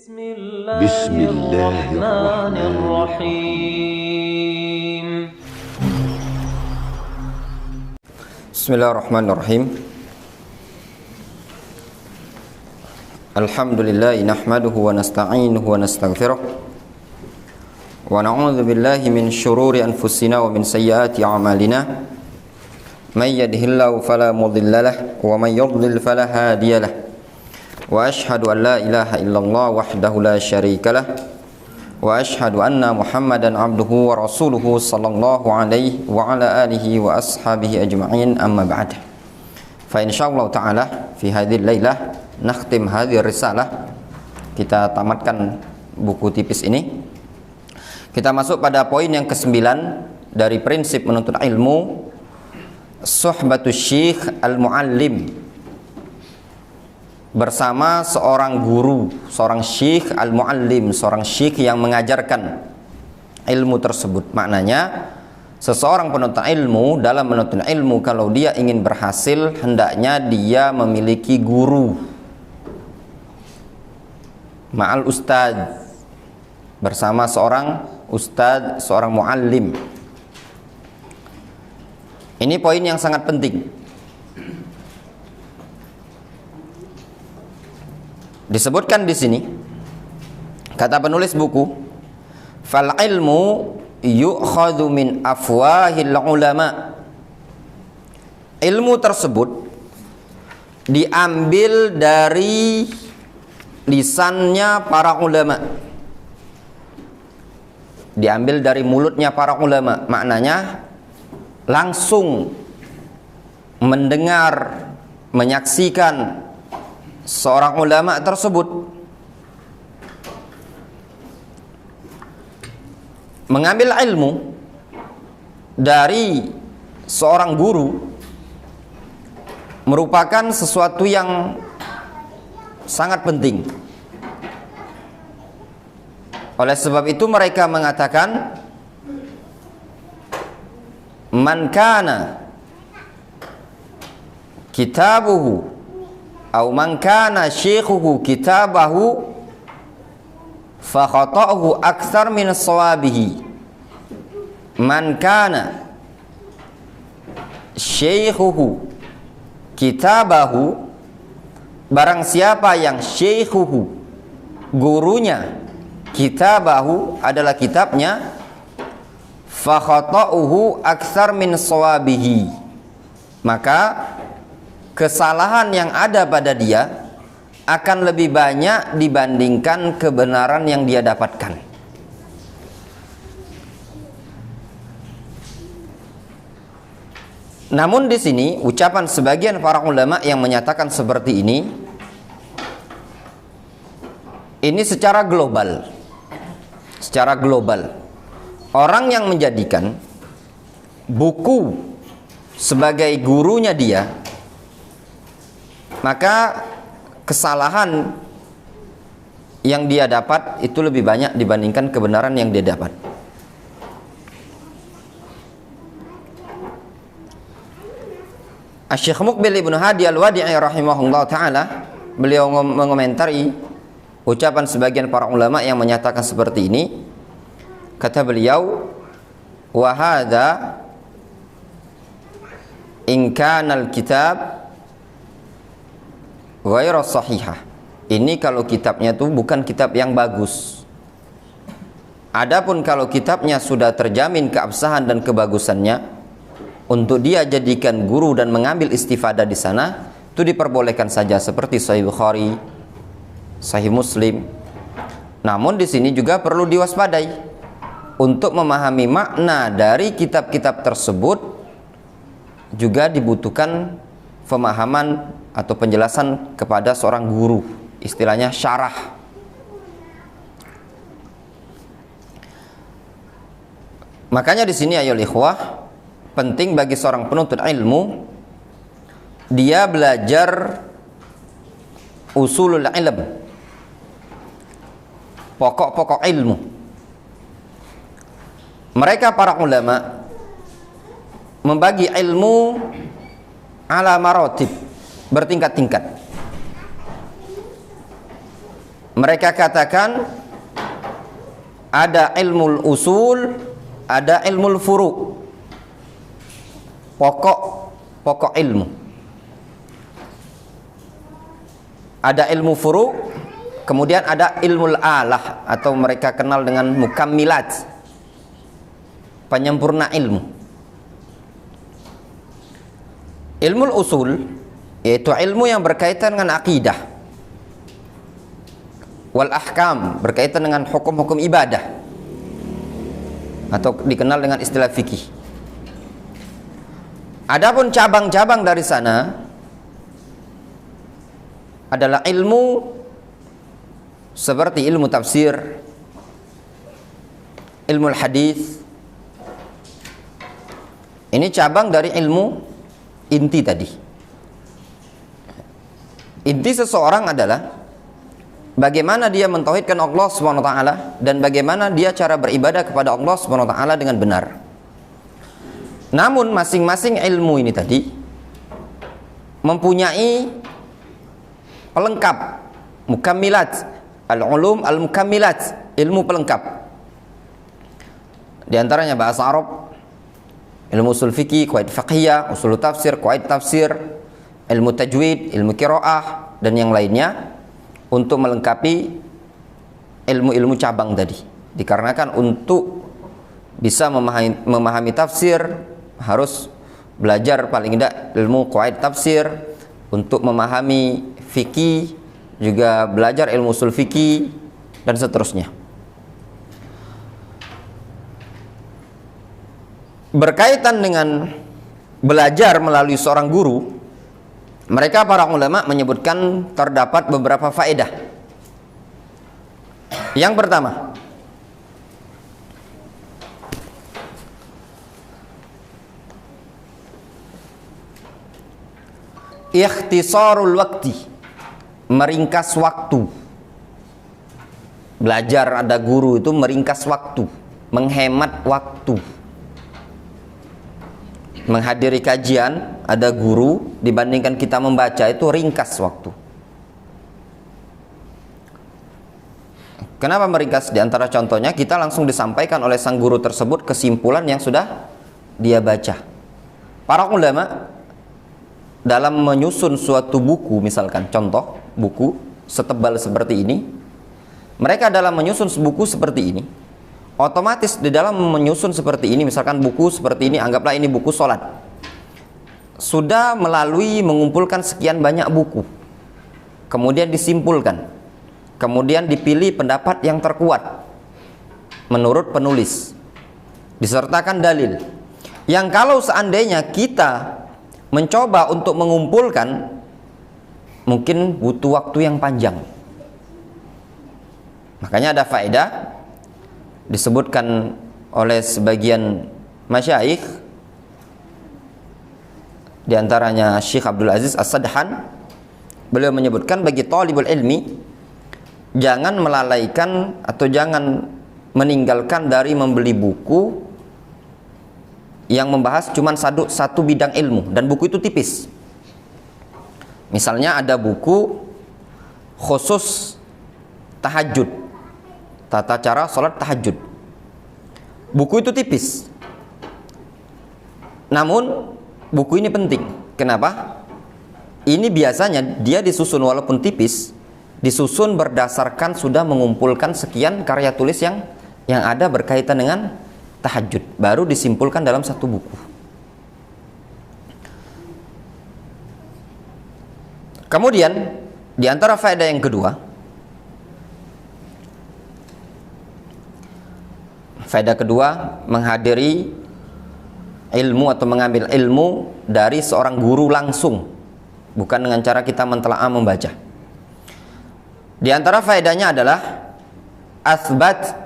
بسم الله الرحمن الرحيم بسم الله الرحمن الرحيم الحمد لله نحمده ونستعينه ونستغفره ونعوذ بالله من شرور أنفسنا ومن سيئات أعمالنا من يهده الله فلا مضل له ومن يضلل فلا هادي له وأشهد أن لا إله إلا الله وحده لا شريك له وأشهد أن محمدا عبده ورسوله صلى الله عليه وعلى آله وأصحابه أجمعين أما بعد فإن شاء الله تعالى في هذه الليلة نختم هذه الرسالة. Kita tamatkan buku tipis ini. Kita masuk pada poin yang ke-9 dari prinsip menuntut ilmu, suhbatus syekh al-muallim, bersama seorang guru, seorang syekh al-muallim, seorang syekh yang mengajarkan ilmu tersebut. Maknanya seseorang penuntut ilmu, dalam menuntut ilmu, kalau dia ingin berhasil, hendaknya dia memiliki guru, ma'al ustadz, bersama seorang ustadz, seorang muallim. Ini poin yang sangat penting. Disebutkan di sini, kata penulis buku, fal ilmu yu'khadhu min afwahil ulama. Ilmu tersebut diambil dari lisannya para ulama, diambil dari mulutnya para ulama. Maknanya langsung mendengar, menyaksikan seorang ulama tersebut, mengambil ilmu dari seorang guru merupakan sesuatu yang sangat penting. Oleh sebab itu mereka mengatakan, man kana kitabuhu aw man kana syekhuhu kitabahu fa khata'uhu aktsar min shawabihi. Man kana syekhuhu kitabahu, barang siapa yang syekhuhu, gurunya, kitabahu adalah kitabnya, fa khata'uhu aktsar min shawabihi, maka kesalahan yang ada pada dia akan lebih banyak dibandingkan kebenaran yang dia dapatkan. Namun di sini ucapan sebagian para ulama yang menyatakan seperti ini secara global. Secara global, orang yang menjadikan buku sebagai gurunya dia, maka kesalahan yang dia dapat itu lebih banyak dibandingkan kebenaran yang dia dapat. Syekh Muqbil Ibnu Hadi Al-Wadi'i rahimahullah ta'ala, beliau mengomentari ucapan sebagian para ulama yang menyatakan seperti ini. Kata beliau, wa hadza in kana al-kitab ghairu sahihah. Ini kalau kitabnya itu bukan kitab yang bagus. Adapun kalau kitabnya sudah terjamin keabsahan dan kebagusannya, untuk dia jadikan guru dan mengambil istifadah di sana, itu diperbolehkan saja, seperti Sahih Bukhari, Sahih Muslim. Namun di sini juga perlu diwaspadai. Untuk memahami makna dari kitab-kitab tersebut juga dibutuhkan pemahaman atau penjelasan kepada seorang guru, istilahnya syarah. Makanya di sini ayo ikhwah, penting bagi seorang penuntut ilmu dia belajar usulul ilm, pokok-pokok ilmu. Mereka para ulama membagi ilmu ala maratib, bertingkat-tingkat. Mereka katakan ada ilmu usul, ada ilmu furu'. Pokok ilmu. Ada ilmu furu', kemudian ada ilmu alah atau mereka kenal dengan mukammilat, penyempurna ilmu. Ilmu usul yaitu ilmu yang berkaitan dengan akidah, wal ahkam, berkaitan dengan hukum-hukum ibadah atau dikenal dengan istilah fikih. Adapun cabang-cabang dari sana adalah ilmu seperti ilmu tafsir, ilmu hadis. Ini cabang dari ilmu inti tadi. Inti seseorang adalah bagaimana dia mentauhidkan Allah SWT dan bagaimana dia cara beribadah kepada Allah SWT dengan benar. Namun masing-masing ilmu ini tadi mempunyai pelengkap, mukammilat, al-ulum al-mukammilat, ilmu pelengkap. Di antaranya bahasa Arab, ilmu usul fikih, qawaid fiqhiyah, usul tafsir, qawaid tafsir, ilmu tajwid, ilmu qiraah dan yang lainnya untuk melengkapi ilmu-ilmu cabang tadi. Dikarenakan untuk bisa memahami tafsir harus belajar paling tidak ilmu qawaid tafsir, untuk memahami fikih juga belajar ilmu usul fikih dan seterusnya. Berkaitan dengan belajar melalui seorang guru, mereka para ulama menyebutkan terdapat beberapa faedah. Yang pertama, ikhtisarul waktu, meringkas waktu. Belajar ada guru itu meringkas waktu, menghemat waktu. Menghadiri kajian ada guru dibandingkan kita membaca itu ringkas waktu. Kenapa meringkas? Di antara contohnya kita langsung disampaikan oleh sang guru tersebut kesimpulan yang sudah dia baca. Para ulama dalam menyusun suatu buku, misalkan contoh buku setebal seperti ini, mereka dalam menyusun buku seperti ini, otomatis di dalam menyusun seperti ini, misalkan buku seperti ini, anggaplah ini buku sholat, sudah melalui mengumpulkan sekian banyak buku, kemudian disimpulkan, kemudian dipilih pendapat yang terkuat menurut penulis, disertakan dalil, yang kalau seandainya kita mencoba untuk mengumpulkan mungkin butuh waktu yang panjang. Makanya ada faedah disebutkan oleh sebagian masyayikh, di antaranya Syekh Abdul Aziz As-Sadhan. Beliau menyebutkan bagi talibul ilmi jangan melalaikan atau jangan meninggalkan dari membeli buku yang membahas cuma satu bidang ilmu dan buku itu tipis. Misalnya ada buku khusus tahajud, tata cara sholat tahajud. Buku itu tipis, namun buku ini penting. Kenapa? Ini biasanya dia disusun walaupun tipis, disusun berdasarkan sudah mengumpulkan sekian karya tulis yang ada berkaitan dengan tahajud, baru disimpulkan dalam satu buku. Kemudian di antara faedah yang kedua, faedah kedua, menghadiri ilmu atau mengambil ilmu dari seorang guru langsung, bukan dengan cara kita mentelaah membaca. Di antara faedahnya adalah asbat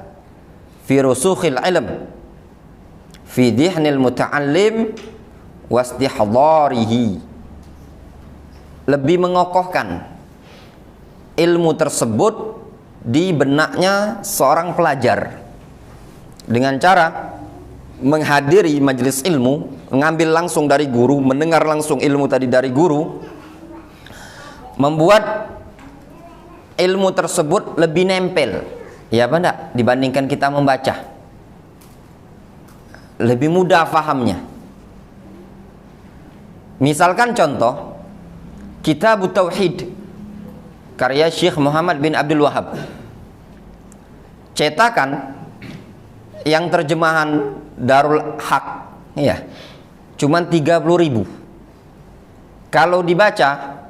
fi rusukhil ilm fi dhihnil muta'allim wastihdarihi, lebih mengokohkan ilmu tersebut di benaknya seorang pelajar dengan cara menghadiri majelis ilmu, mengambil langsung dari guru, mendengar langsung ilmu tadi dari guru, membuat ilmu tersebut lebih nempel, ya apa enggak, dibandingkan kita membaca. Lebih mudah fahamnya. Misalkan contoh Kitab Tauhid karya Syekh Muhammad bin Abdul Wahab, cetakan yang terjemahan Darul Haq, ya, cuman 30.000. Kalau dibaca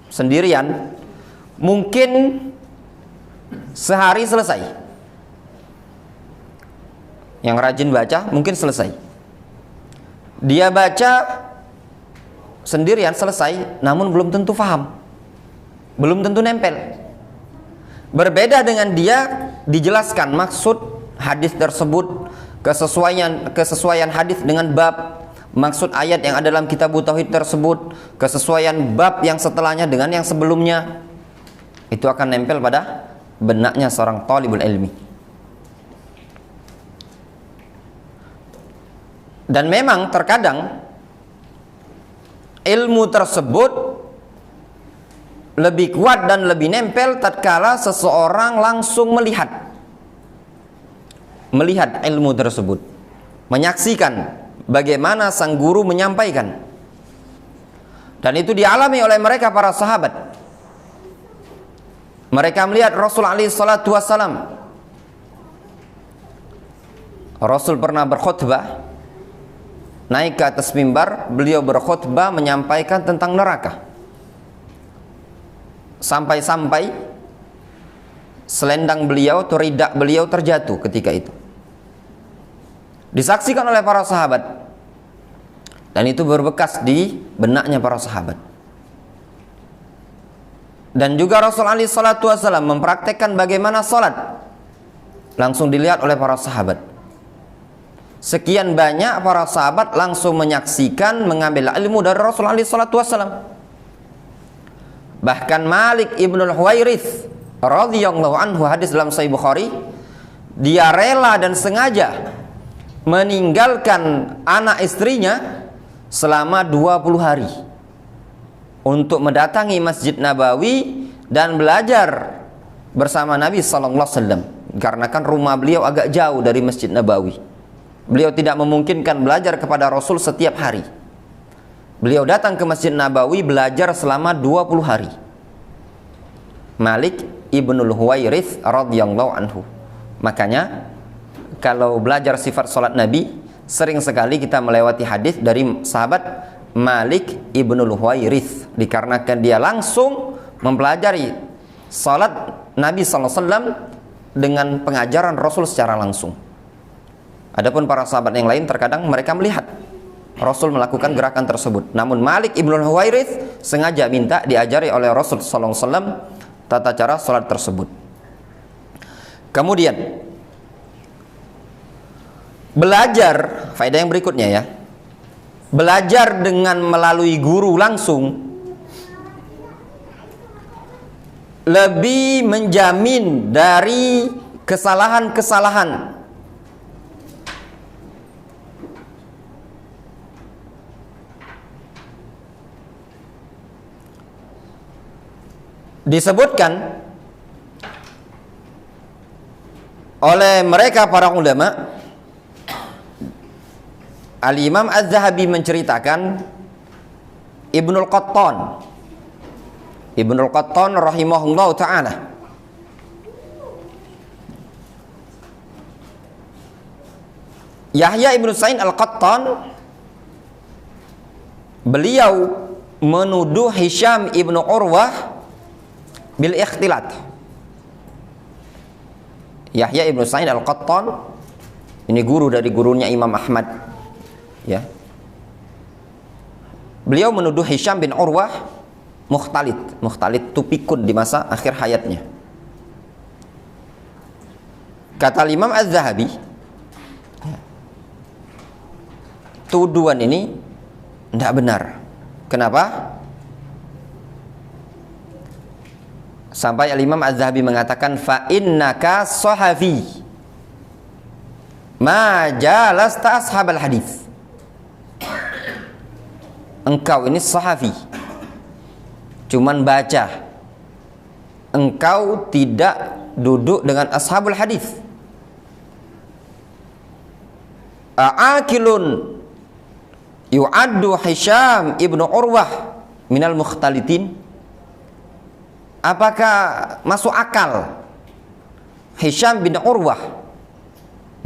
sendirian mungkin sehari selesai. Yang rajin baca mungkin selesai. Dia baca sendirian selesai, namun belum tentu faham, belum tentu nempel. Berbeda dengan dia dijelaskan maksud hadis tersebut, kesesuaian hadis dengan bab, maksud ayat yang ada dalam kitab tauhid tersebut, kesesuaian bab yang setelahnya dengan yang sebelumnya. Itu akan nempel pada benaknya seorang talibul ilmi. Dan memang terkadang ilmu tersebut lebih kuat dan lebih nempel tatkala seseorang langsung melihat ilmu tersebut, menyaksikan bagaimana sang guru menyampaikan. Dan itu dialami oleh mereka para sahabat. Mereka melihat Rasul alaihi salatu wassalam. Rasul pernah berkhutbah, naik ke atas mimbar, beliau berkhutbah menyampaikan tentang neraka. Sampai-sampai selendang beliau atau ridak beliau terjatuh ketika itu. Disaksikan oleh para sahabat. Dan itu berbekas di benaknya para sahabat. Dan juga Rasul alaihi salatu wasallam mempraktekkan bagaimana salat. Langsung dilihat oleh para sahabat. Sekian banyak para sahabat langsung menyaksikan, mengambil ilmu dari Rasul alaihi salatu wasallam. Bahkan Malik ibnul Huwairits radhiyallahu anhu, hadis dalam Sahih Bukhari, dia rela dan sengaja meninggalkan anak istrinya selama 20 hari untuk mendatangi Masjid Nabawi dan belajar bersama Nabi sallallahu alaihi wasallam, karena kan rumah beliau agak jauh dari Masjid Nabawi. Beliau tidak memungkinkan belajar kepada Rasul setiap hari. Beliau datang ke Masjid Nabawi belajar selama 20 hari. Malik ibnul Huwairits radhiyallahu anhu. Makanya kalau belajar sifat salat Nabi, sering sekali kita melewati hadis dari sahabat Malik ibnul Huwairits, dikarenakan dia langsung mempelajari salat Nabi sallallahu alaihi wasallam dengan pengajaran Rasul secara langsung. Adapun para sahabat yang lain terkadang mereka melihat Rasul melakukan gerakan tersebut, namun Malik ibnul Huwairits sengaja minta diajari oleh Rasul sallallahu alaihi wasallam tata cara salat tersebut. Kemudian belajar, faedah yang berikutnya ya, belajar dengan melalui guru langsung lebih menjamin dari kesalahan-kesalahan. Disebutkan oleh mereka para ulama, Al-Imam Az-Zahabi menceritakan Ibnul Qattan rahimahullah ta'ala Yahya ibn Sa'id Al-Qattan, beliau menuduh Hisham ibn Urwah bil ikhtilat. Yahya ibn Sa'id Al-Qattan ini guru dari gurunya Imam Ahmad, ya. Beliau menuduh Hisham bin Urwah mukhtalit itu pikun di masa akhir hayatnya. Kata Imam Az-Zahabi, tuduhan ini tidak benar. Kenapa? Sampai Al-Imam Az-Zahabi mengatakan, fa innaka sahafi ma jalasta ashabal hadis. Engkau ini sahafi, cuman baca engkau tidak duduk dengan ashabul hadis. A'akilun yu'addu Hisham ibnu Urwah minal mukhtalitin. Apakah masuk akal Hisham bin Urwah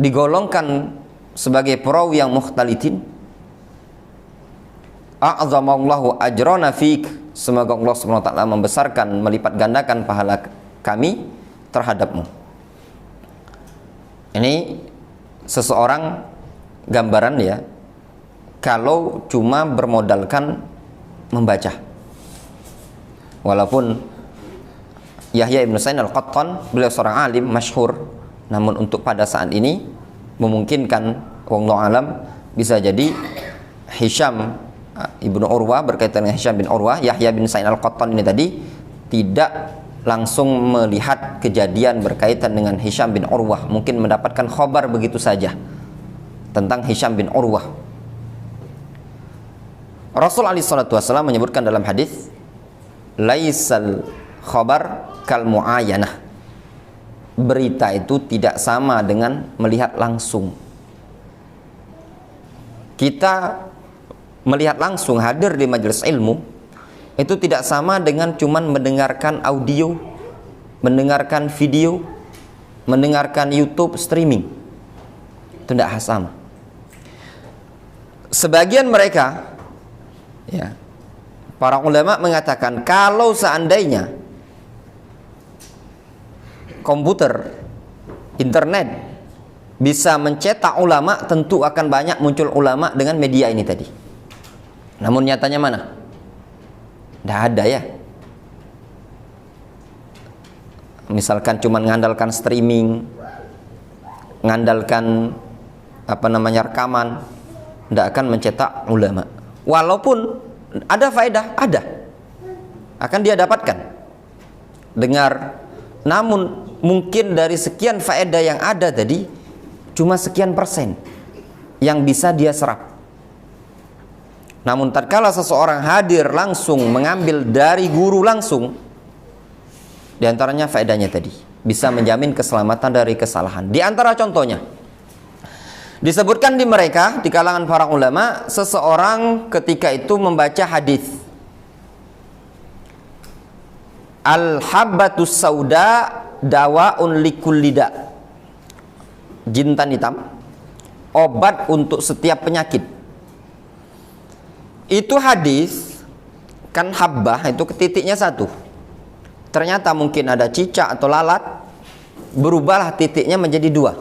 digolongkan sebagai perawi yang mukhtalitin? A'zamallahu ajrana fik. Semoga Allah SWT membesarkan, melipat gandakan pahala kami terhadapmu. Ini seseorang gambaran ya, kalau cuma bermodalkan membaca. Walaupun Yahya ibn Sa'id al-Qattan, beliau seorang alim masyhur, namun untuk pada saat ini memungkinkan, wallahu alam, bisa jadi Hisham ibnu Urwah berkaitan dengan Hisham bin Urwah, Yahya bin Sa'id al-Qattan ini tadi tidak langsung melihat kejadian berkaitan dengan Hisham bin Urwah, mungkin mendapatkan khabar begitu saja tentang Hisham bin Urwah. Rasul alaihi salatu wasallam menyebutkan dalam hadis, laisal khabar kal muayanah. Berita itu tidak sama dengan melihat langsung. Kita melihat langsung, hadir di majelis ilmu, itu tidak sama dengan cuman mendengarkan audio, mendengarkan video, mendengarkan YouTube streaming. Itu tidak sama. Sebagian mereka ya, para ulama mengatakan kalau seandainya komputer, internet bisa mencetak ulama, tentu akan banyak muncul ulama dengan media ini tadi. Namun nyatanya mana? Tidak ada ya. Misalkan cuma mengandalkan streaming, mengandalkan rekaman, tidak akan mencetak ulama. Walaupun ada faedah, akan dia dapatkan dengar, namun mungkin dari sekian faedah yang ada tadi cuma sekian persen yang bisa dia serap. Namun tatkala seseorang hadir langsung, mengambil dari guru langsung, diantaranya faedahnya tadi bisa menjamin keselamatan dari kesalahan. Di antara contohnya disebutkan di mereka, di kalangan para ulama, seseorang ketika itu membaca hadis al-habbatus sauda dawaun likullida, jintan hitam obat untuk setiap penyakit. Itu hadis kan, habbah itu titiknya satu, ternyata mungkin ada cicak atau lalat, berubahlah titiknya menjadi dua,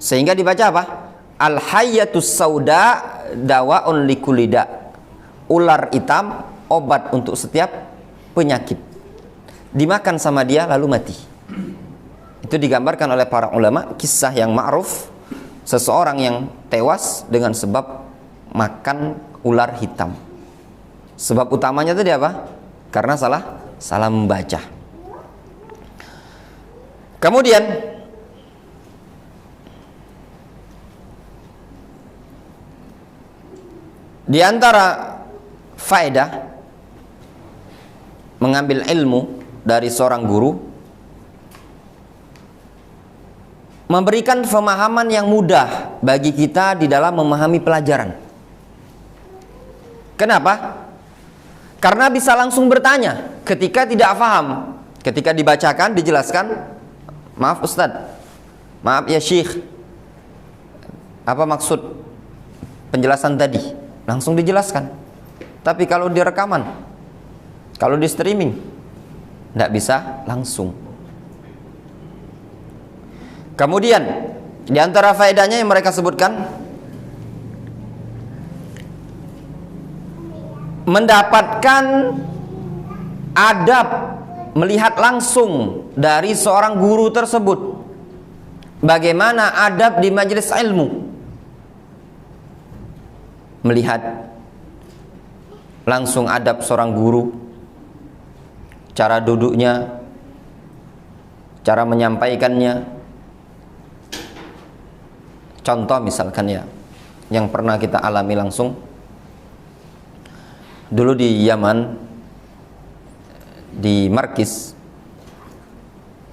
sehingga dibaca apa? Al-hayyatus sauda dawaun likulida, ular hitam obat untuk setiap penyakit. Dimakan sama dia lalu mati. Itu digambarkan oleh para ulama, kisah yang ma'ruf, seseorang yang tewas dengan sebab makan ular hitam. Sebab utamanya tadi apa? Karena salah membaca. Kemudian di antara faedah mengambil ilmu dari seorang guru, memberikan pemahaman yang mudah bagi kita di dalam memahami pelajaran. Kenapa? Karena bisa langsung bertanya ketika tidak paham. Ketika dibacakan, dijelaskan, maaf Ustadz, maaf ya Syekh, apa maksud penjelasan tadi? Langsung dijelaskan. Tapi kalau di rekaman, kalau di streaming, tidak bisa langsung. Kemudian di antara faedahnya yang mereka sebutkan, mendapatkan adab melihat langsung dari seorang guru tersebut. Bagaimana adab di majelis ilmu? Melihat langsung adab seorang guru, cara duduknya, cara menyampaikannya. Contoh misalkan ya, yang pernah kita alami langsung, dulu di Yaman di Markis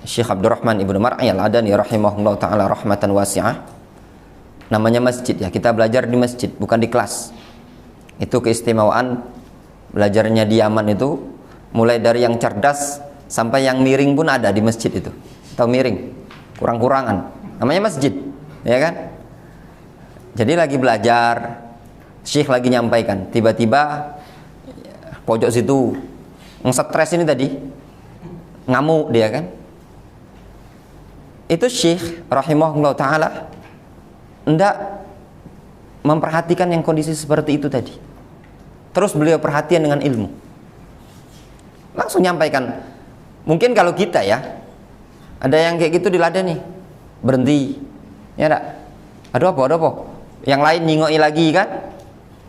Syekh Abdurrahman Ibnu Mar'i Al-Adani rahimahullah ta'ala rahmatan wasi'ah. Namanya masjid ya, kita belajar di masjid, bukan di kelas. Itu keistimewaan belajarnya di Yaman itu, mulai dari yang cerdas sampai yang miring pun ada di masjid itu. Atau miring, kurang-kurangan. Namanya masjid, ya kan? Jadi lagi belajar, Syekh lagi nyampaikan, tiba-tiba pojok situ nge-stres ini tadi, ngamuk dia kan. Itu Syekh rahimahullah ta'ala hendak memperhatikan yang kondisi seperti itu tadi. Terus beliau perhatian dengan ilmu, langsung nyampaikan. Mungkin kalau kita ya, ada yang kayak gitu diladeni, berhenti, ya enggak? Aduh apa? Yang lain nyingoi lagi kan?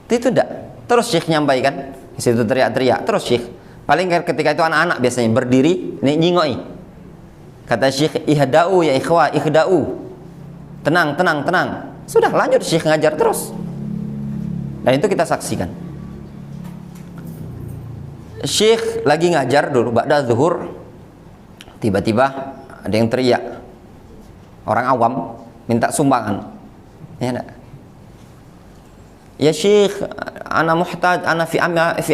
Itu enggak. Terus Syekh nyampaikan, di situ teriak-teriak. Terus Syekh, paling ketika itu anak-anak biasanya berdiri, nyingoi. Kata Syekh, ihda'u ya ikhwah, ihda'u. Tenang. Sudah lanjut Syekh ngajar terus. Dan itu kita saksikan. Syekh lagi ngajar dulu, ba'da zuhur, tiba-tiba ada yang teriak. Orang awam minta sumbangan. Ya enggak? Ya Syekh, ana muhtaj, ana fi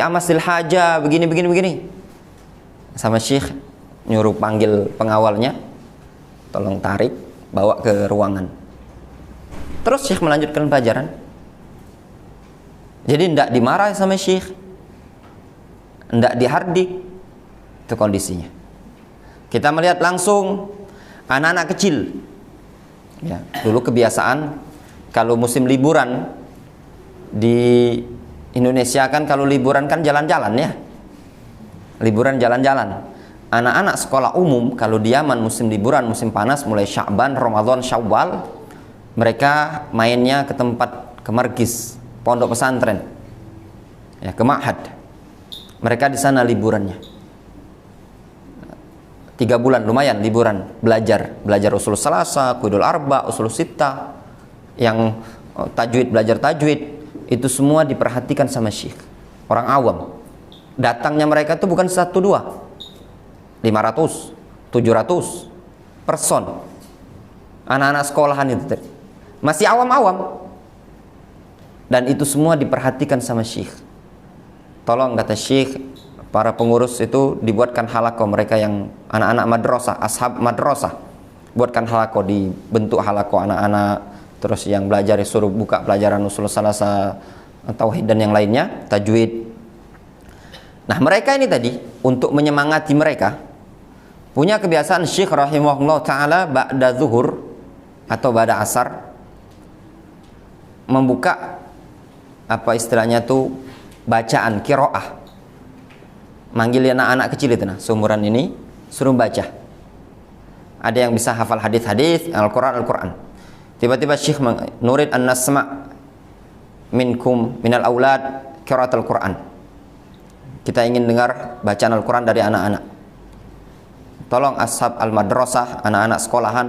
amasil haja, begini. Sama Syekh nyuruh panggil pengawalnya, tolong tarik, bawa ke ruangan. Terus Syekh melanjutkan pelajaran. Jadi tidak dimarahi sama Syekh, tidak dihardik. Itu kondisinya. Kita melihat langsung anak-anak kecil. Ya, dulu kebiasaan kalau musim liburan di Indonesia kan, kalau liburan kan jalan-jalan ya. Liburan jalan-jalan. Anak-anak sekolah umum kalau di Yaman musim liburan, musim panas mulai Sya'ban, Ramadan, Syawal, mereka mainnya ke tempat, ke markis, pondok pesantren. Ya, ke ma'had. Mereka di sana liburannya. 3 bulan lumayan liburan, belajar usul salasa, kuidul arba, usul sittah, yang tajwid, belajar tajwid. Itu semua diperhatikan sama Syekh. Orang awam. Datangnya mereka itu bukan 1, 2, 500, 700 person. Anak-anak sekolahan itu masih awam-awam. Dan itu semua diperhatikan sama Syekh. Tolong, kata Syekh, para pengurus itu dibuatkan halaqah, mereka yang anak-anak madrasah, ashab madrasah, buatkan halaqah, dibentuk halaqah anak-anak. Terus yang belajar disuruh buka pelajaran usul salasa, tauhid dan yang lainnya, tajwid. Nah, mereka ini tadi untuk menyemangati mereka punya kebiasaan Syekh rahimahullah ta'ala ba'da zuhur atau ba'da asar membuka apa istilahnya tuh, bacaan qiraah. Manggil anak-anak kecil itu nah, seumuran ini, suruh baca. Ada yang bisa hafal hadis-hadis, Al-Quran. Tiba-tiba Syekh nurid an nasma' minkum minal aulad qiraatul Quran. Kita ingin dengar bacaan Al-Quran dari anak-anak. Tolong ashab al-madrasah, anak-anak sekolahan,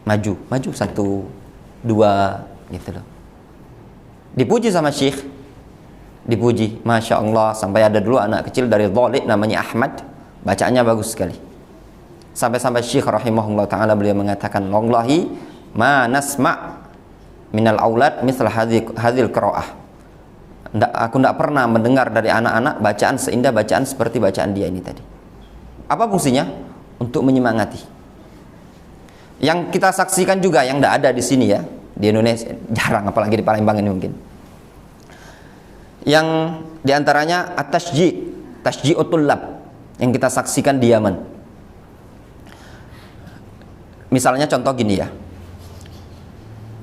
maju 1, 2 gitu loh. Dipuji sama Syekh, dipuji, Masya Allah. Sampai ada dulu anak kecil dari Dhalik namanya Ahmad, bacaannya bagus sekali. Sampai Syekh rahimahullah ta'ala beliau mengatakan, wallahi ma nasma' minal aulad misal hadhil qiraah. Aku tidak pernah mendengar dari anak-anak bacaan seindah bacaan seperti bacaan dia ini tadi. Apa fungsinya? Untuk menyemangati. Yang kita saksikan juga yang tidak ada di sini ya, di Indonesia jarang, apalagi di Palembang ini mungkin. Yang diantaranya tasji'ut tullab yang kita saksikan di Yaman. Misalnya contoh gini ya,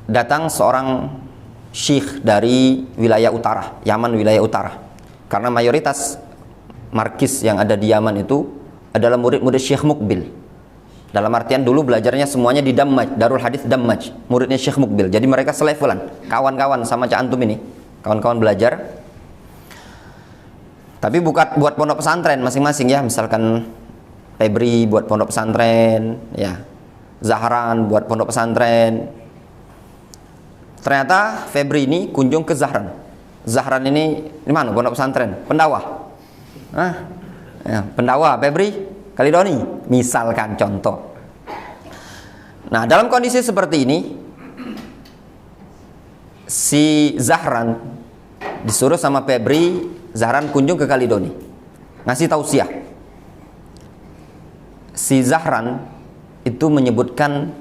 datang seorang syekh dari wilayah utara, Yaman wilayah utara. Karena mayoritas markis yang ada di Yaman itu adalah murid-murid Syekh Mukbil. Dalam artian dulu belajarnya semuanya di Dammaj, Darul Hadits Dammaj, muridnya Syekh Mukbil. Jadi mereka selevelan, kawan-kawan sama Cak Antum ini, kawan-kawan belajar. Tapi buat pondok pesantren masing-masing ya, misalkan Febri buat pondok pesantren, ya Zahran buat pondok pesantren. Ternyata Febri ini kunjung ke Zahran. Zahran ini di mana? Pondok pesantren, Pendawah. Ya, pendakwa Febri Kalidoni, misalkan contoh. Nah, dalam kondisi seperti ini, si Zahran disuruh sama Febri, Zahran kunjung ke Kalidoni, ngasih tausiah. Si Zahran itu menyebutkan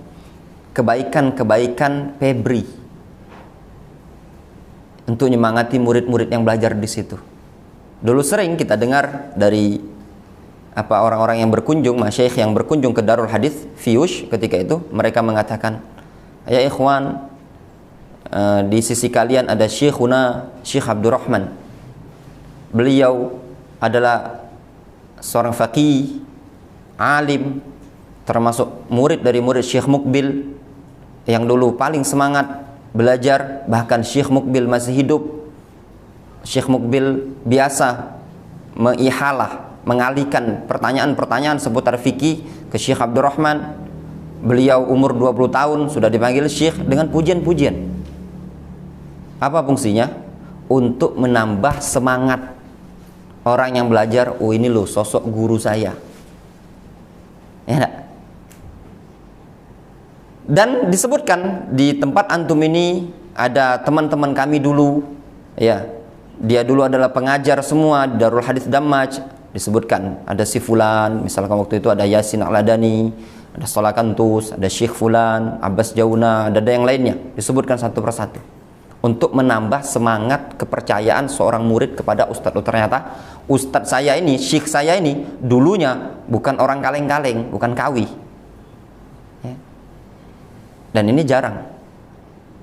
kebaikan-kebaikan Febri untuk menyemangati murid-murid yang belajar di situ. Dulu sering kita dengar dari orang-orang yang berkunjung, masyayikh yang berkunjung ke Darul Hadits Fiyush ketika itu, mereka mengatakan, ya ikhwan, di sisi kalian ada Syekhuna Syekh Abdurrahman. Beliau adalah seorang faqih, alim, termasuk murid dari murid Syekh Mukbil yang dulu paling semangat belajar. Bahkan Syekh Mukbil masih hidup, Syekh Mukbil biasa mengalihkan pertanyaan-pertanyaan seputar fikih ke Syekh Abdurrahman. Beliau umur 20 tahun sudah dipanggil Syekh dengan pujian-pujian. Apa fungsinya? Untuk menambah semangat orang yang belajar. Oh, ini loh sosok guru saya. Ya enggak? Dan disebutkan di tempat antum ini ada teman-teman kami dulu, ya, dia dulu adalah pengajar semua di Darul Hadits Dammaj. Disebutkan ada si fulan, misalkan waktu itu ada Yasin Al-Adani, ada Solakantus, ada Syekh fulan, Abbas Jauna, ada yang lainnya. Disebutkan satu persatu untuk menambah semangat kepercayaan seorang murid kepada ustadz. Oh, ternyata ustadz saya ini, syekh saya ini dulunya bukan orang kaleng-kaleng, bukan kawi. Ya. Dan ini jarang.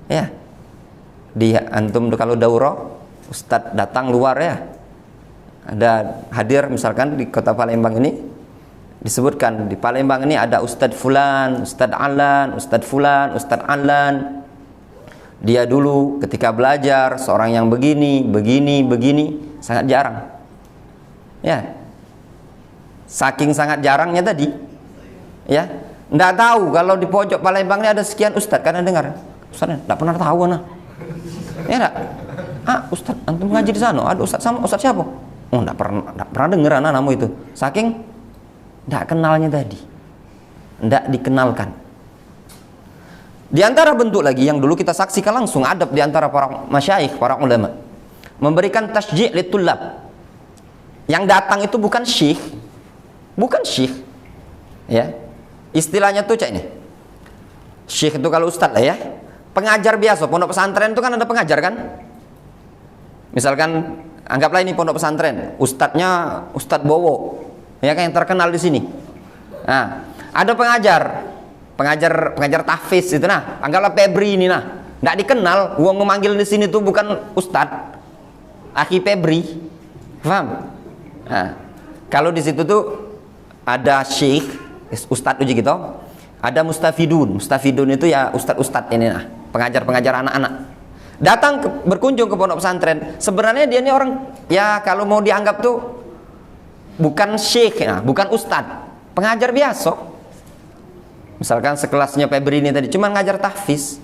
Ya. Di antum kalau daurah, ustadz datang luar ya. Ada hadir misalkan di kota Palembang ini, disebutkan di Palembang ini ada ustadz fulan, ustadz Alan, ustadz fulan, ustadz Alan. Dia dulu ketika belajar seorang yang begini, sangat jarang. Ya. Saking sangat jarangnya tadi. Ya. Enggak tahu kalau di pojok Palembang ini ada sekian ustadz, karena dengar. Ustadz enggak pernah tahu nah. Ya enggak? Ustadz antum ngaji di sana, ada ustadz sama ustadz siapa? Oh, enggak pernah dengar namamu itu. Saking enggak kenalnya tadi. Enggak dikenalkan. Di antara bentuk lagi yang dulu kita saksikan langsung adab di antara para masyayikh, para ulama, memberikan tasji' litulab. Yang datang itu bukan syekh, ya. Istilahnya tuh cak ini. Syekh itu kalau ustadz lah ya. Pengajar biasa, pondok pesantren itu kan ada pengajar kan? Misalkan anggaplah ini pondok pesantren, ustadznya Ustadz Bowo, ya kan, yang terkenal di sini. Nah, ada pengajar tahfiz itu, nah, anggaplah Febri ini, nah, nggak dikenal, uang memanggil di sini tuh bukan ustadz, akhi Febri, paham? Nah, kalau di situ tuh ada syekh, ustadz uji gitu, ada mustafidun itu ya ustadz ini, nah, pengajar anak-anak, datang berkunjung ke pondok pesantren. Sebenarnya dia ini orang, ya kalau mau dianggap tuh bukan syekh, nah, bukan ustadz, pengajar biasa. Misalkan sekelasnya Febri ini tadi cuma ngajar tahfiz,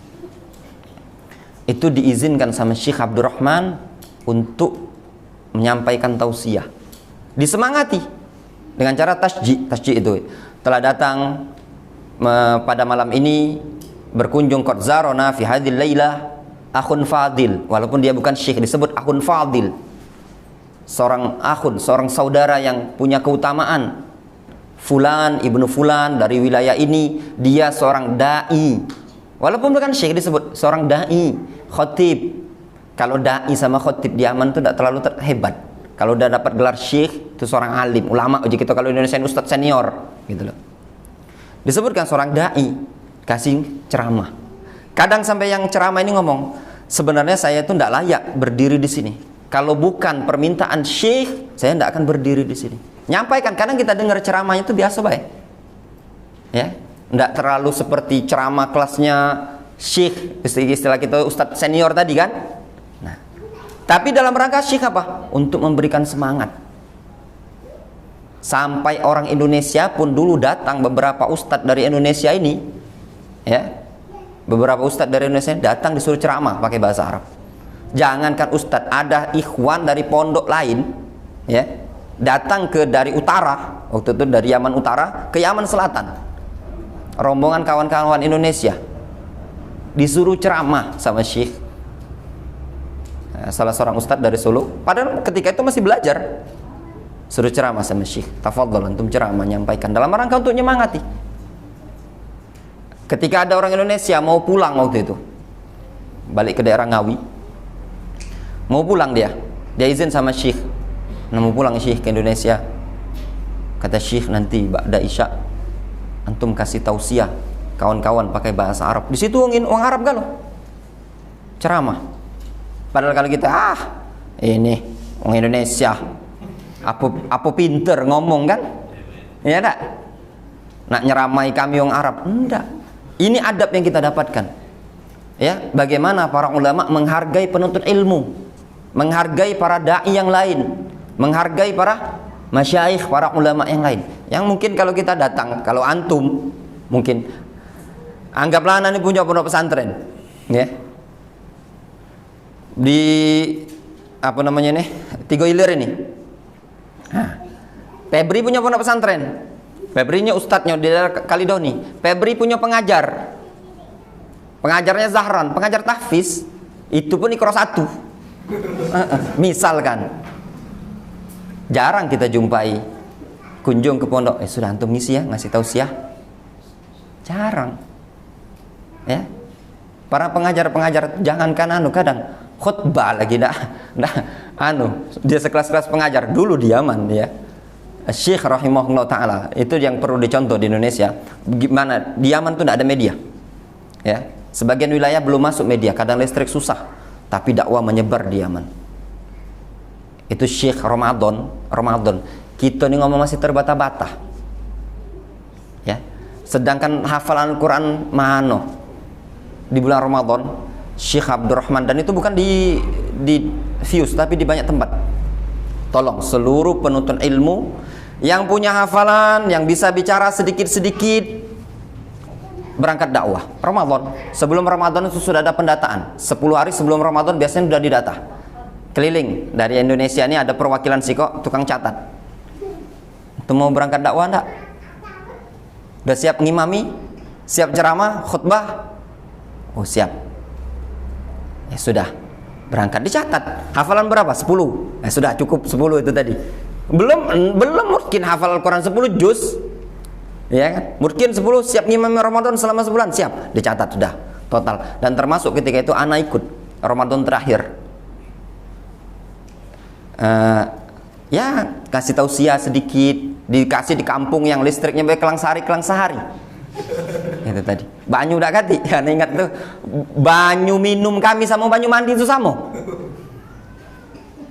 itu diizinkan sama Syekh Abdurrahman untuk menyampaikan tausiah, disemangati dengan cara tasji itu. Telah datang pada malam ini berkunjung qad zarona fi hadhil lailah akhun fadil, walaupun dia bukan syekh disebut akhun fadil, seorang akhun, seorang saudara yang punya keutamaan. Fulan ibnu fulan dari wilayah ini, dia seorang dai, walaupun bukan syekh disebut seorang dai, khotib. Kalau dai sama khotib di Yaman itu tidak terlalu hebat. Kalau udah dapat gelar syekh itu seorang alim, ulama uji kita, kalau Indonesia ustadz senior gitu loh. Disebutkan seorang dai, kasih ceramah. Kadang sampai yang ceramah ini ngomong, sebenarnya saya itu tidak layak berdiri di sini. Kalau bukan permintaan syekh, saya tidak akan berdiri di sini. Nyampaikan, kadang kita dengar ceramahnya itu biasa baik, ya, tidak terlalu seperti ceramah kelasnya syekh, istilah kita ustadz senior tadi kan. Nah, tapi dalam rangka syekh apa? Untuk memberikan semangat. Sampai orang Indonesia pun dulu datang, beberapa ustadz dari Indonesia ini, ya, beberapa ustadz dari Indonesia datang disuruh ceramah pakai bahasa Arab. Jangankan ustadz, ada ikhwan dari pondok lain, ya, datang dari utara, waktu itu dari Yaman Utara ke Yaman Selatan. Rombongan kawan-kawan Indonesia disuruh ceramah sama Syekh, salah seorang ustadz dari Solo. Padahal ketika itu masih belajar, suruh ceramah sama Syekh. Tafadhol antum ceramah, menyampaikan dalam rangka untuk nyemangati. Ketika ada orang Indonesia mau pulang waktu itu, balik ke daerah Ngawi, mau pulang dia izin sama Syekh, mau pulang Syekh ke Indonesia. Kata Syekh, nanti ba'da isya antum kasih tausiah kawan-kawan pakai bahasa Arab. Di situ orang Arab galau ceramah. Padahal kalau kita ini orang Indonesia apa pinter ngomong kan, ya enggak, nak nyeramai kami orang Arab, enggak. Ini adab yang kita dapatkan, ya. Bagaimana para ulama menghargai penuntut ilmu, menghargai para dai yang lain, menghargai para masyayikh, para ulama yang lain. Yang mungkin kalau kita datang, kalau antum mungkin anggaplah anak ini punya pondok pesantren, ya, di apa namanya nih, Tigo Ilir ini. Febri punya pondok pesantren, Febrinya ustadznya di daerah Kalidoni, Febri punya pengajar, pengajarnya Zahran, pengajar tahfiz, itu pun Iqra 1. Misalkan jarang kita jumpai kunjung ke pondok, sudah antum ngisi ya, ngasih tausiah, jarang, ya. Para pengajar jangankan kadang khutbah lagi dia sekelas-kelas pengajar dulu di Yaman, ya. Syekh rahimahullah ta'ala, itu yang perlu dicontoh di Indonesia. Gimana di Yaman tuh tidak ada media, ya. Sebagian wilayah belum masuk media, kadang listrik susah, tapi dakwah menyebar di Yaman. Itu Syekh Ramadan, kita nih ngomong masih terbata-bata, ya. Sedangkan hafalan Quran mano di bulan Ramadan Syekh Abdurrahman, dan itu bukan di views tapi di banyak tempat. Tolong seluruh penuntut ilmu yang punya hafalan, yang bisa bicara sedikit-sedikit, berangkat dakwah Ramadan. Sebelum Ramadan itu sudah ada pendataan. 10 hari sebelum Ramadan biasanya sudah didata. Keliling dari Indonesia ini ada perwakilan Siko, tukang catat. Itu mau berangkat dakwah enggak? Udah siap ngimami? Siap ceramah, khutbah? Oh, siap. Ya sudah, berangkat dicatat. Hafalan berapa? 10. Sudah cukup 10 itu tadi. Belum mungkin hafal Al-Quran 10 juz, ya kan? Mungkin 10 siap ngimami Ramadan selama sebulan, siap, dicatat sudah total. Dan termasuk ketika itu anak ikut Ramadan terakhir, ya kasih tausiah sedikit, dikasih di kampung yang listriknya baik kelang sehari. Itu tadi banyu udah ganti, ya, ingat tuh banyu minum kami sama banyu mandi itu sama.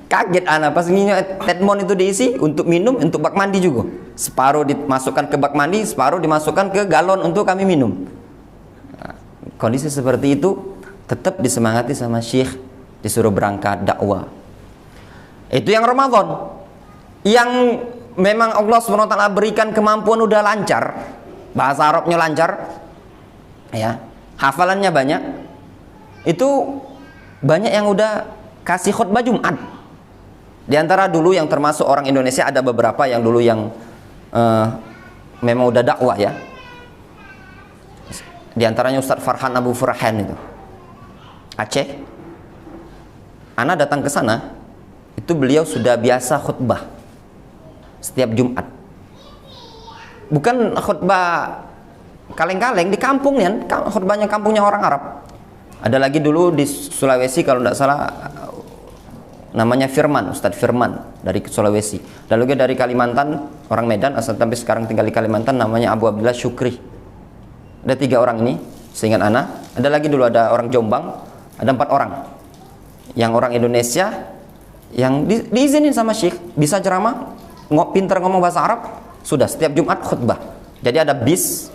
Kaget anak pas tetmon itu diisi untuk minum, untuk bak mandi juga. Separuh dimasukkan ke bak mandi, separuh dimasukkan ke galon untuk kami minum. Nah, kondisi seperti itu tetap disemangati sama Syekh, disuruh berangkat dakwah. Itu yang Ramadan. Yang memang Allah SWT berikan kemampuan udah lancar, bahasa Arabnya lancar, ya, hafalannya banyak. Itu banyak yang udah kasih khutbah Jumat. Di antara dulu yang termasuk orang Indonesia ada beberapa yang dulu yang memang udah dakwah, ya. Di antaranya Ustadz Farhan Abu Furahan itu Aceh. Ana datang ke sana, itu beliau sudah biasa khutbah setiap Jumat. Bukan khutbah kaleng-kaleng di kampung, ya, khutbahnya kampungnya orang Arab. Ada lagi dulu di Sulawesi kalau tidak salah, namanya Firman, Ustadz Firman dari Sulawesi. Dan juga dari Kalimantan, orang Medan asal tapi sekarang tinggal di Kalimantan, namanya Abu Abdullah Syukri. Ada 3 orang ini seingat ana. Ada lagi dulu ada orang Jombang, ada 4 orang. Yang orang Indonesia yang diizinin sama Syekh, bisa ceramah, pintar ngomong bahasa Arab, sudah setiap Jumat khutbah. Jadi ada bis,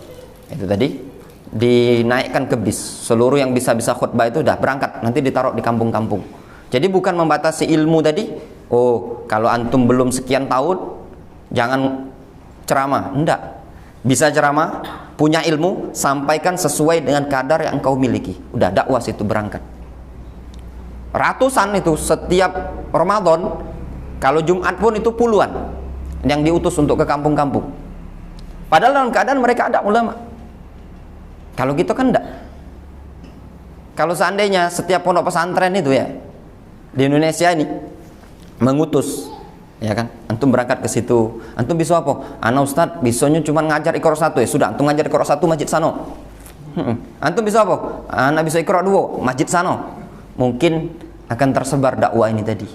itu tadi dinaikkan ke bis. Seluruh yang bisa khutbah itu udah berangkat, nanti ditaruh di kampung-kampung. Jadi bukan membatasi ilmu tadi, oh kalau antum belum sekian tahun jangan ceramah, enggak. Bisa ceramah, punya ilmu, sampaikan sesuai dengan kadar yang engkau miliki. Udah dakwah situ berangkat. Ratusan itu setiap Ramadan, kalau Jumat pun itu puluhan. yang diutus untuk ke kampung-kampung. Padahal dalam keadaan mereka ada ulama. Kalau gitu kan enggak. Kalau seandainya setiap pondok pesantren itu ya di Indonesia ini mengutus, ya kan, antum berangkat ke situ, antum bisa apa? Ana Ustaz, bisanya cuma ngajar Iqra 1 ya, sudah antum ngajar Iqra 1 masjid sano. Antum bisa apa? Ana bisa Iqra 2 masjid sano. Mungkin akan tersebar dakwah ini tadi.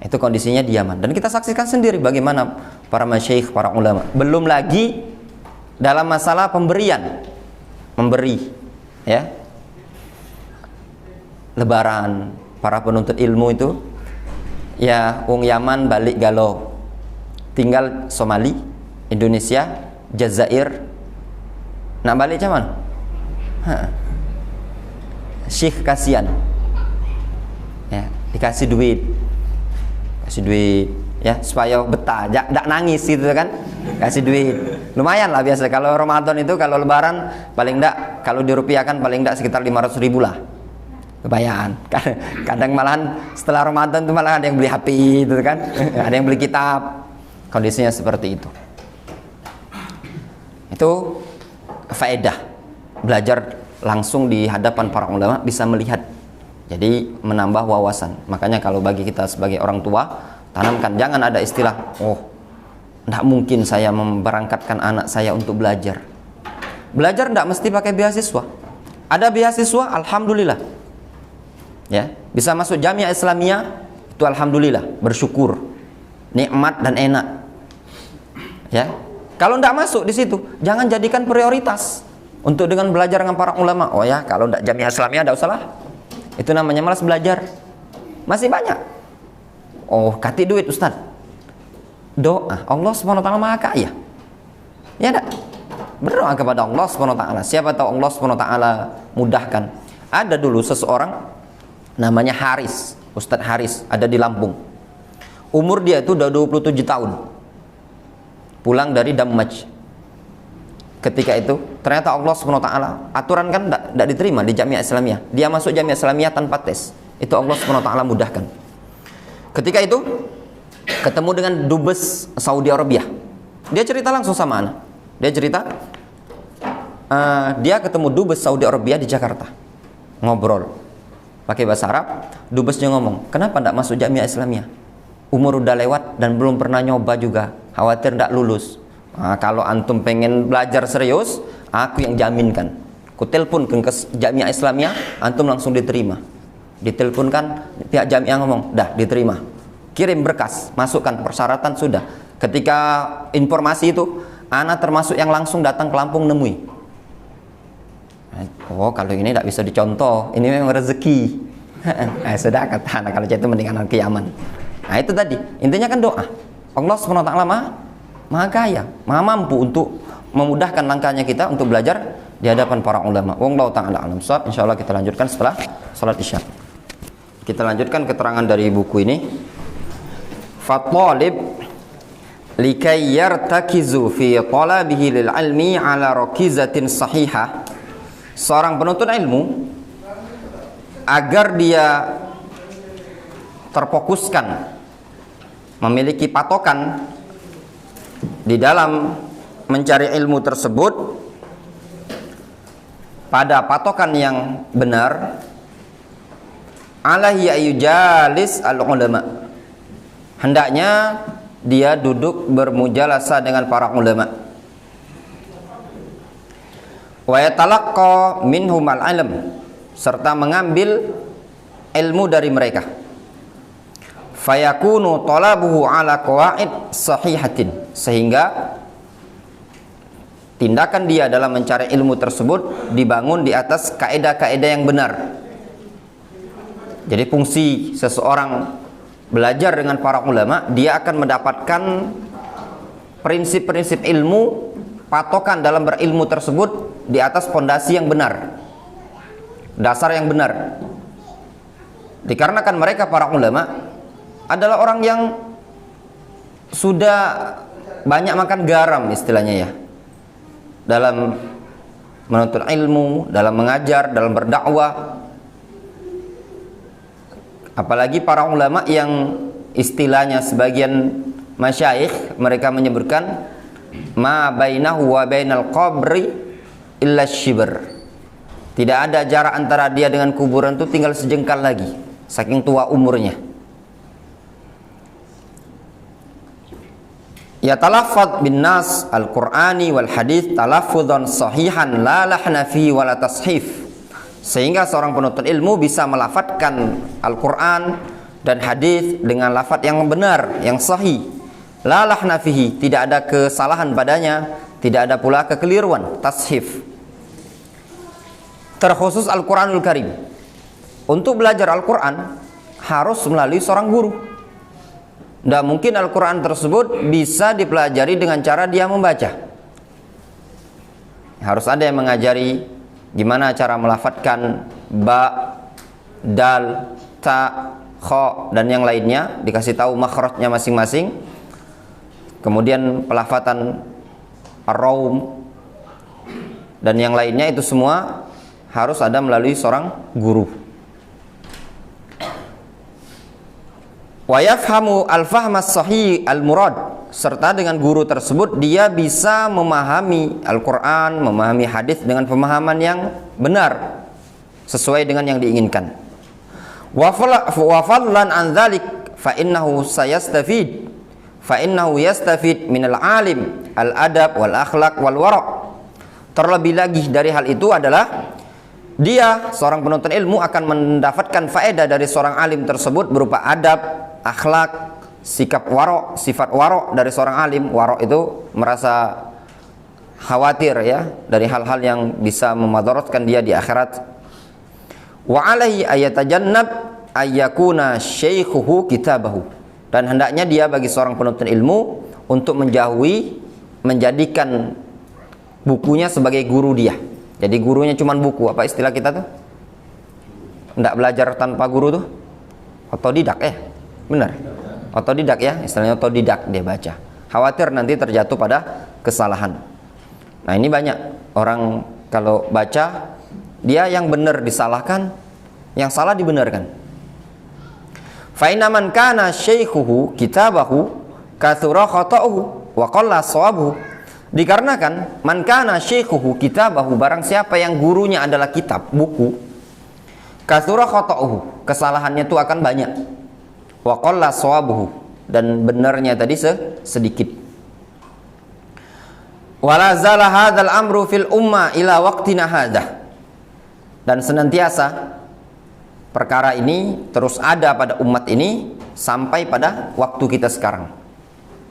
Itu kondisinya di Yaman, dan kita saksikan sendiri bagaimana para masyayikh, para ulama. Belum lagi dalam masalah pemberian, memberi, ya. Lebaran para penuntut ilmu itu ya, wong Yaman balik galau, tinggal Somali, Indonesia, Jazair, nak balik cuman Syekh kasihan ya, dikasih duit ya supaya betah, tidak nangis gitu kan, kasih duit lumayan lah. Biasa kalau Ramadan itu, kalau Lebaran paling tidak, kalau dirupiahkan paling tidak sekitar 500.000 lah kebayaan. Kadang malahan setelah Ramadan itu malah ada yang beli HP gitu kan, ada yang beli kitab. Kondisinya seperti itu. Itu faedah belajar langsung di hadapan para ulama, bisa melihat, jadi menambah wawasan. Makanya kalau bagi kita sebagai orang tua, tanamkan, jangan ada istilah, oh tidak mungkin saya memberangkatkan anak saya untuk belajar. Belajar tidak mesti pakai beasiswa. Ada beasiswa, alhamdulillah ya, bisa masuk Jamiah Islamiyah, itu alhamdulillah, bersyukur, nikmat dan enak ya. Kalau tidak masuk di situ, jangan jadikan prioritas untuk dengan belajar dengan para ulama. Oh ya, kalau tidak Jamiah Islamiyah tidak usah lah, itu namanya malas belajar. Masih banyak. Oh, kasih duit Ustaz, doa, Allah SWT maha kaya ya, tidak, berdoa kepada Allah SWT, siapa tahu Allah SWT mudahkan. Ada dulu seseorang namanya Haris, Ustadz Haris, ada di Lampung. Umur dia itu udah 27 tahun, pulang dari Damaj. Ketika itu ternyata Allah SWT, aturan kan tidak diterima di Jamiah Islamiyah, dia masuk Jamiah Islamiyah tanpa tes, itu Allah SWT mudahkan. Ketika itu ketemu dengan Dubes Saudi Arabia, dia cerita langsung sama anak. Dia cerita dia ketemu Dubes Saudi Arabia di Jakarta, ngobrol pakai bahasa Arab. Dubesnya ngomong, kenapa tidak masuk Jamiah Islamiyah? Umur udah lewat dan belum pernah nyoba juga, khawatir tidak lulus. Kalau antum pengen belajar serius, aku yang jaminkan. Ku telepon ke Jamiah Islamiyah, antum langsung diterima. Diteleponkan pihak Jamiah, ngomong, dah diterima. Kirim berkas, masukkan persyaratan, sudah. Ketika informasi itu, anak termasuk yang langsung datang ke Lampung nemui. Oh, kalau ini tidak bisa dicontoh, ini memang rezeki. Sudah kata anak, kalau itu mending anak ke Yaman. Nah itu tadi, intinya kan doa. Allah SWT maha kaya, maha mampu untuk memudahkan langkahnya kita untuk belajar di hadapan para ulama. Wallahu ta'ala alam shawab. Insyaallah kita lanjutkan setelah salat Isya. Kita lanjutkan keterangan dari buku ini. Fatalib likay yartakizu fi talabihi lil ilmi ala rakizatin sahihah. Seorang penuntut ilmu agar dia terfokuskan, memiliki patokan di dalam mencari ilmu tersebut pada patokan yang benar, alaihi ayujalis al ulama, hendaknya dia duduk bermujalasah dengan para ulama, wa yatalaqqa minhum al-ilm, serta mengambil ilmu dari mereka. Fayakunu talabuhu ala qawaid sahihatin, sehingga tindakan dia dalam mencari ilmu tersebut dibangun di atas kaidah-kaidah yang benar. Jadi fungsi seseorang belajar dengan para ulama, dia akan mendapatkan prinsip-prinsip ilmu, patokan dalam berilmu tersebut di atas fondasi yang benar, dasar yang benar. Dikarenakan mereka para ulama adalah orang yang sudah banyak makan garam istilahnya ya, dalam menuntut ilmu, dalam mengajar, dalam berdakwah. Apalagi para ulama yang istilahnya sebagian masyayikh mereka menyebutkan ma bainahu wa bainal qabri illa shibr. Tidak ada jarak antara dia dengan kuburan itu tinggal sejengkal lagi, saking tua umurnya. Ya talaffadz bin nas al-Qur'ani wal hadits talaffuzan sahihan la lahna fihi wa la tashif. Sehingga seorang penuntut ilmu bisa melafadzkan Al-Qur'an dan hadis dengan lafaz yang benar, yang sahih. La lahna fihi, tidak ada kesalahan padanya, tidak ada pula kekeliruan, tashif. Terkhusus Al-Qur'anul Karim. Untuk belajar Al-Qur'an harus melalui seorang guru. Tidak mungkin Al-Quran tersebut bisa dipelajari dengan cara dia membaca. Harus ada yang mengajari gimana cara melafadzkan ba, dal, ta, kha, dan yang lainnya. Dikasih tahu makhrajnya masing-masing. Kemudian pelafatan ar-raum dan yang lainnya, itu semua harus ada melalui seorang guru. Wa yafhamu al-fahmas sahih al-murad, serta dengan guru tersebut dia bisa memahami Al-Qur'an, memahami hadis dengan pemahaman yang benar sesuai dengan yang diinginkan. Wa fadlan an dzalik fa innahu yastafid min al-alim al-adab wal akhlaq wal wara'. Terlebih lagi dari hal itu adalah dia, seorang penuntut ilmu, akan mendapatkan faedah dari seorang alim tersebut berupa adab, akhlak, sikap waro, sifat waro dari seorang alim. Waro itu merasa khawatir ya dari hal-hal yang bisa memadaratkan dia di akhirat. Wa alaihi ayatajannab ayyakuna syaikhuhu kitabahu, dan hendaknya dia bagi seorang penuntut ilmu untuk menjauhi menjadikan bukunya sebagai guru dia. Jadi gurunya cuma buku, apa istilah kita tuh? Nggak belajar tanpa guru tuh? Otodidak ya? Benar? Otodidak ya? Istilahnya otodidak, dia baca. Khawatir nanti terjatuh pada kesalahan. Nah ini banyak orang kalau baca, dia yang benar disalahkan, yang salah dibenarkan. Fa inna man kana syaikhuhu kitabahu katsura khata'uhu wa qalla shawabuhu. Dikarenakan man kana syaikhuhu kitabahu, barang siapa yang gurunya adalah kitab, buku, katsura khata'uhu, kesalahannya itu akan banyak, wa qalla shawabuhu, dan benarnya tadi sedikit. Wala zala hadzal amru fil umma ila waqtina hadza, dan senantiasa perkara ini terus ada pada umat ini sampai pada waktu kita sekarang.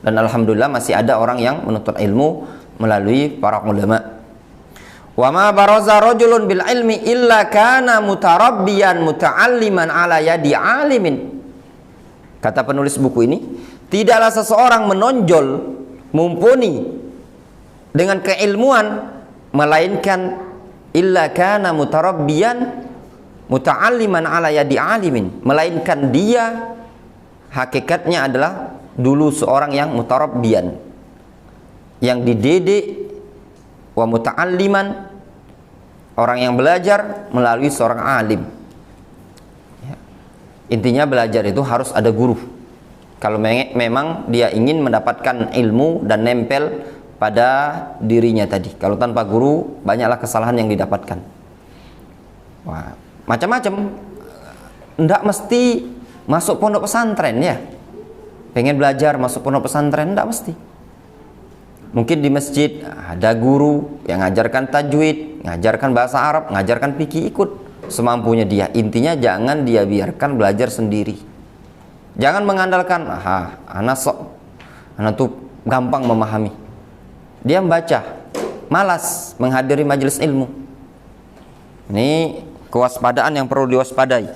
Dan alhamdulillah masih ada orang yang menuntut ilmu melalui para ulama. Wa ma baraza rajulun bil ilmi illa kana mutarabbiyan muta'alliman ala yadi alimin. Kata penulis buku ini, tidaklah seseorang menonjol mumpuni dengan keilmuan melainkan illa kana mutarabbiyan muta'alliman ala yadi alimin, melainkan dia hakikatnya adalah dulu seorang yang mutarabbiyan, yang dididik, wa muta'alliman, orang yang belajar melalui seorang alim ya. Intinya belajar itu harus ada guru kalau memang dia ingin mendapatkan ilmu dan nempel pada dirinya tadi. Kalau tanpa guru banyaklah kesalahan yang didapatkan. Wah, macam-macam. Nggak mesti masuk pondok pesantren ya. Pengen belajar masuk pondok pesantren, enggak mesti. Mungkin di masjid ada guru yang ngajarkan tajwid, ngajarkan bahasa Arab, ngajarkan fikih, ikut semampunya dia. Intinya jangan dia biarkan belajar sendiri. Jangan mengandalkan, anak tuh gampang memahami. Dia membaca, malas menghadiri majelis ilmu. Ini kewaspadaan yang perlu diwaspadai.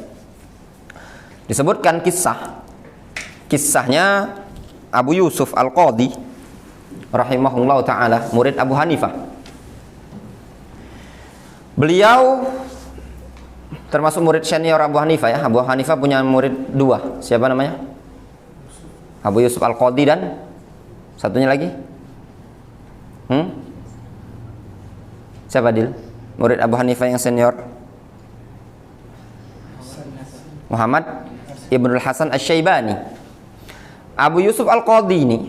Disebutkan kisahnya Abu Yusuf Al-Qadhi rahimahullah ta'ala, murid Abu Hanifah. Beliau termasuk murid senior Abu Hanifah ya. Abu Hanifah punya murid dua. Siapa namanya? Abu Yusuf Al-Qadhi dan satunya lagi? Siapa Dil? Murid Abu Hanifah yang senior? Muhammad Ibnul Hasan Asy-Syaibani. Abu Yusuf Al-Qadhi ini,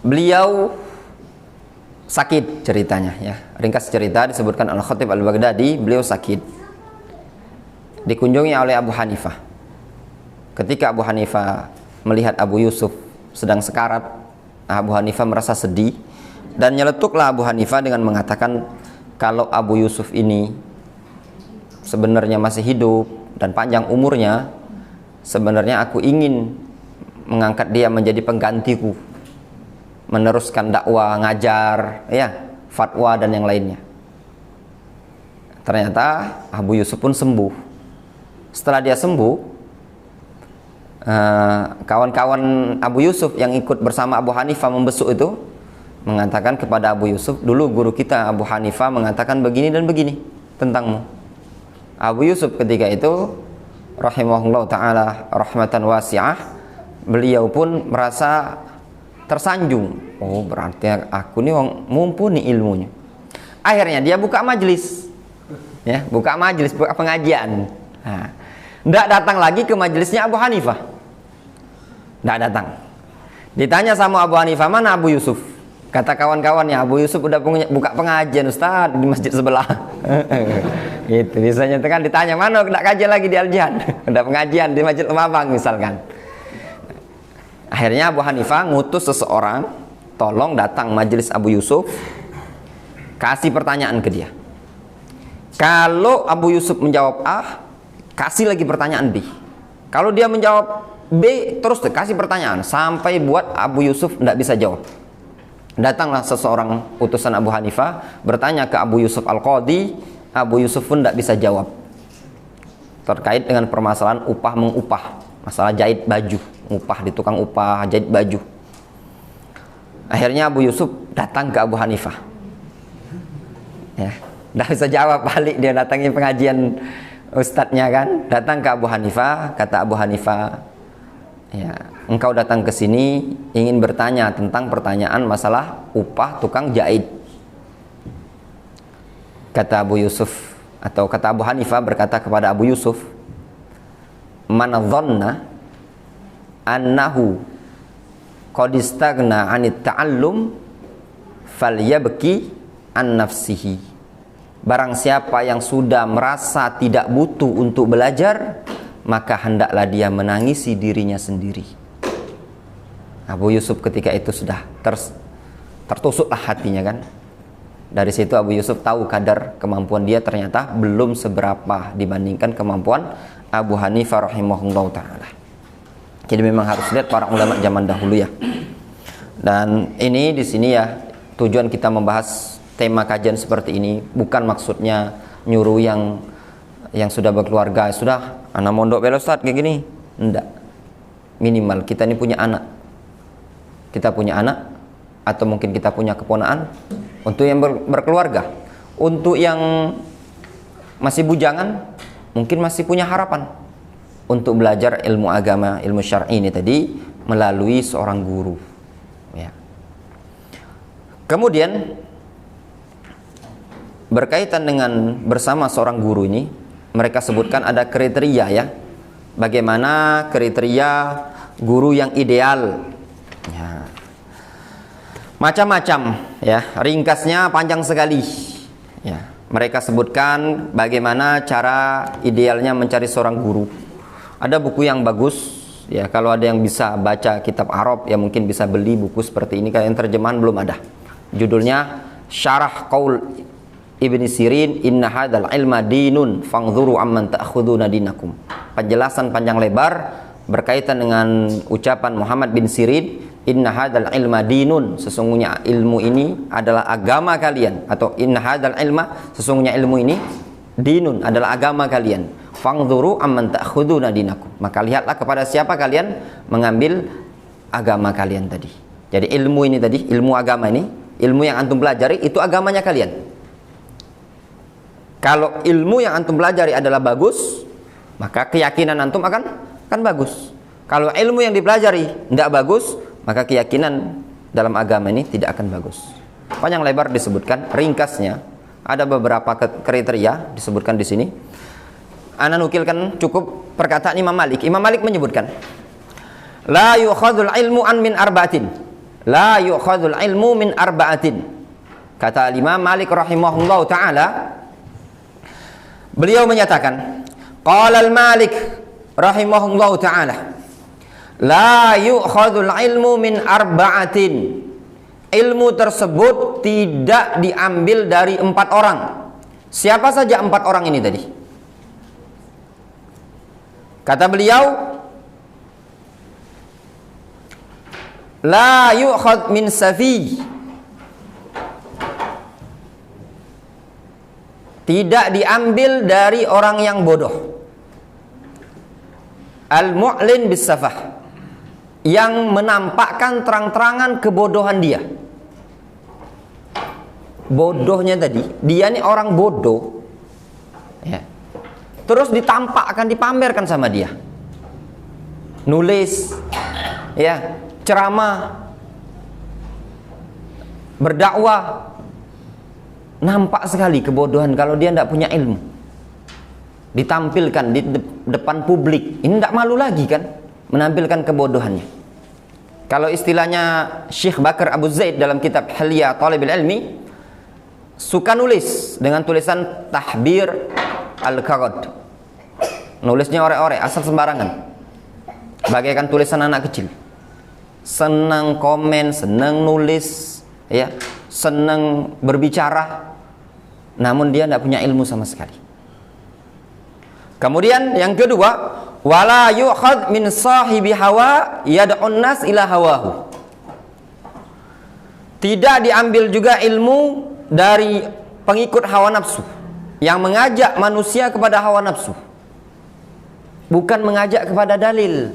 beliau sakit ceritanya ya. Ringkas cerita disebutkan Al-Khatib Al-Baghdadi, beliau sakit. Dikunjungi oleh Abu Hanifah. Ketika Abu Hanifah melihat Abu Yusuf sedang sekarat, Abu Hanifah merasa sedih dan nyeletuklah Abu Hanifah dengan mengatakan, kalau Abu Yusuf ini sebenarnya masih hidup dan panjang umurnya, sebenarnya aku ingin mengangkat dia menjadi penggantiku, meneruskan dakwah, ngajar, ya, fatwa dan yang lainnya. Ternyata Abu Yusuf pun sembuh. Setelah dia sembuh, kawan-kawan Abu Yusuf yang ikut bersama Abu Hanifah membesuk itu mengatakan kepada Abu Yusuf, dulu guru kita Abu Hanifah mengatakan begini dan begini tentangmu. Abu Yusuf ketika itu rahimahullah ta'ala rahmatan wasi'ah, beliau pun merasa tersanjung. Oh, berarti aku ini mumpuni ilmunya. Akhirnya dia buka majelis, ya, buka pengajian. Tidak datang lagi ke majelisnya Abu Hanifah, tidak datang. Ditanya sama Abu Hanifah, mana Abu Yusuf? Kata kawan-kawannya, Abu Yusuf udah buka pengajian Ustaz di masjid sebelah. Gitu biasanya kan ditanya, mana tidak kajian lagi di Al-Jihad? Udah pengajian di Masjid Lemabang misalkan. Akhirnya Abu Hanifah ngutus seseorang, tolong datang majelis Abu Yusuf, kasih pertanyaan ke dia. Kalau Abu Yusuf menjawab A, kasih lagi pertanyaan B. Kalau dia menjawab B, terus kasih pertanyaan sampai buat Abu Yusuf tidak bisa jawab. Datanglah seseorang utusan Abu Hanifah bertanya ke Abu Yusuf Al-Qadhi. Abu Yusuf pun tidak bisa jawab terkait dengan permasalahan upah mengupah, masalah jahit baju, upah di tukang upah jahit baju. Akhirnya Abu Yusuf datang ke Abu Hanifah, ya, tidak bisa jawab, balik dia datangi pengajian ustadznya kan, datang ke Abu Hanifah. Kata Abu Hanifah, ya, engkau datang ke sini ingin bertanya tentang pertanyaan masalah upah tukang jahit. Kata Abu Yusuf, atau kata Abu Hanifah berkata kepada Abu Yusuf, man dhanna annahu qad istaghna 'anit ta'allum falyabki an nafsihi. Barang siapa yang sudah merasa tidak butuh untuk belajar, maka hendaklah dia menangisi dirinya sendiri. Abu Yusuf ketika itu sudah tertusuklah hatinya kan. Dari situ Abu Yusuf tahu kadar kemampuan dia ternyata belum seberapa dibandingkan kemampuan Abu Hanifah rahimahullah ta'ala. Jadi memang harus lihat para ulama zaman dahulu ya. Dan ini di sini ya, tujuan kita membahas tema kajian seperti ini bukan maksudnya nyuruh yang sudah berkeluarga, sudah anak mondok bela Ustaz kayak gini. Enggak. Minimal kita ini punya anak. Kita punya anak atau mungkin kita punya keponaan. Untuk yang berkeluarga, untuk yang masih bujangan, mungkin masih punya harapan untuk belajar ilmu agama, ilmu syar'i ini tadi melalui seorang guru. Ya. Kemudian berkaitan dengan bersama seorang guru ini, mereka sebutkan ada kriteria ya. Bagaimana kriteria guru yang ideal? Ya. Macam-macam ya, ringkasnya panjang sekali ya. Mereka sebutkan bagaimana cara idealnya mencari seorang guru. Ada buku yang bagus ya, kalau ada yang bisa baca kitab Arab ya mungkin bisa beli buku seperti ini. Kalau yang terjemahan belum ada. Judulnya Syarah Qaul Ibn Sirin, Inna hadal ilma dinun fangzuru amman ta'khuduna dinakum. Penjelasan panjang lebar berkaitan dengan ucapan Muhammad bin Sirin, Inna hadal ilma dinun, sesungguhnya ilmu ini adalah agama kalian. Atau inna hadal ilma, sesungguhnya ilmu ini dinun, adalah agama kalian. Fangzuru amman ta'khuduna dinakum, maka lihatlah kepada siapa kalian mengambil agama kalian tadi. Jadi ilmu ini tadi, ilmu agama ini, ilmu yang antum pelajari itu agamanya kalian. Kalau ilmu yang antum pelajari adalah bagus, maka keyakinan antum akan bagus. Kalau ilmu yang dipelajari tidak bagus, maka keyakinan dalam agama ini tidak akan bagus. Panjang lebar disebutkan, ringkasnya ada beberapa kriteria disebutkan di sini. Ana nukilkan cukup perkataan Imam Malik. Imam Malik menyebutkan, La yu'khadzul ilmu an min arba'atin. La yu'khadzul ilmu min arba'atin. Kata Imam Malik rahimahullahu taala, beliau menyatakan, qala al-Malik rahimahullahu taala, la yu'khadzul ilmu min arba'atin. Ilmu tersebut tidak diambil dari 4 orang. Siapa saja 4 orang ini tadi? Kata beliau, la yu'khadz min safi. Tidak diambil dari orang yang bodoh. Al-mu'lin bis safah, yang menampakkan terang-terangan kebodohan dia. Bodohnya tadi, dia ini orang bodoh ya. Terus ditampakkan, dipamerkan sama dia. Nulis ya, ceramah, berdakwah, nampak sekali kebodohan kalau dia tidak punya ilmu. Ditampilkan di depan publik, ini tidak malu lagi kan menampilkan kebodohannya. Kalau istilahnya Syekh Bakar Abu Zaid dalam kitab Hilya Thalibul Ilmi, suka nulis dengan tulisan tahbir al-qarad. Nulisnya ore-ore, asal sembarangan, bagaikan tulisan anak kecil. Senang komen, senang nulis ya, senang berbicara, namun dia tidak punya ilmu sama sekali. Kemudian yang kedua, wala yu'khadz min sahibi hawa yad'un nas ila hawahu. Tidak diambil juga ilmu dari pengikut hawa nafsu yang mengajak manusia kepada hawa nafsu. Bukan mengajak kepada dalil,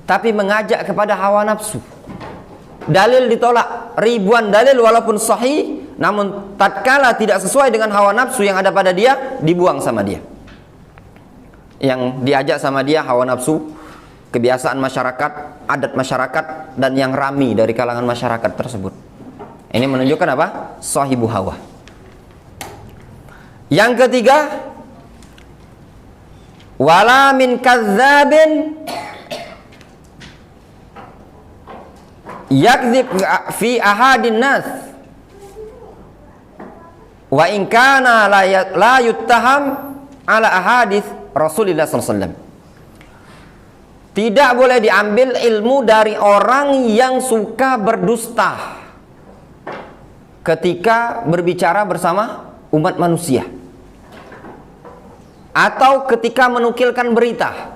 tapi mengajak kepada hawa nafsu. Dalil ditolak, ribuan dalil walaupun sahih, namun tatkala tidak sesuai dengan hawa nafsu yang ada pada dia, dibuang sama dia. Yang diajak sama dia hawa nafsu, kebiasaan masyarakat, adat masyarakat, dan yang rami dari kalangan masyarakat tersebut. Ini menunjukkan apa? Sahibu hawa. Yang ketiga, wala min kadzabin yakdzib fi ahadin nas wa in kana la yuttaham ala ahadits Rasulullah SAW. Tidak boleh diambil ilmu dari orang yang suka berdusta ketika berbicara bersama umat manusia, atau ketika menukilkan berita,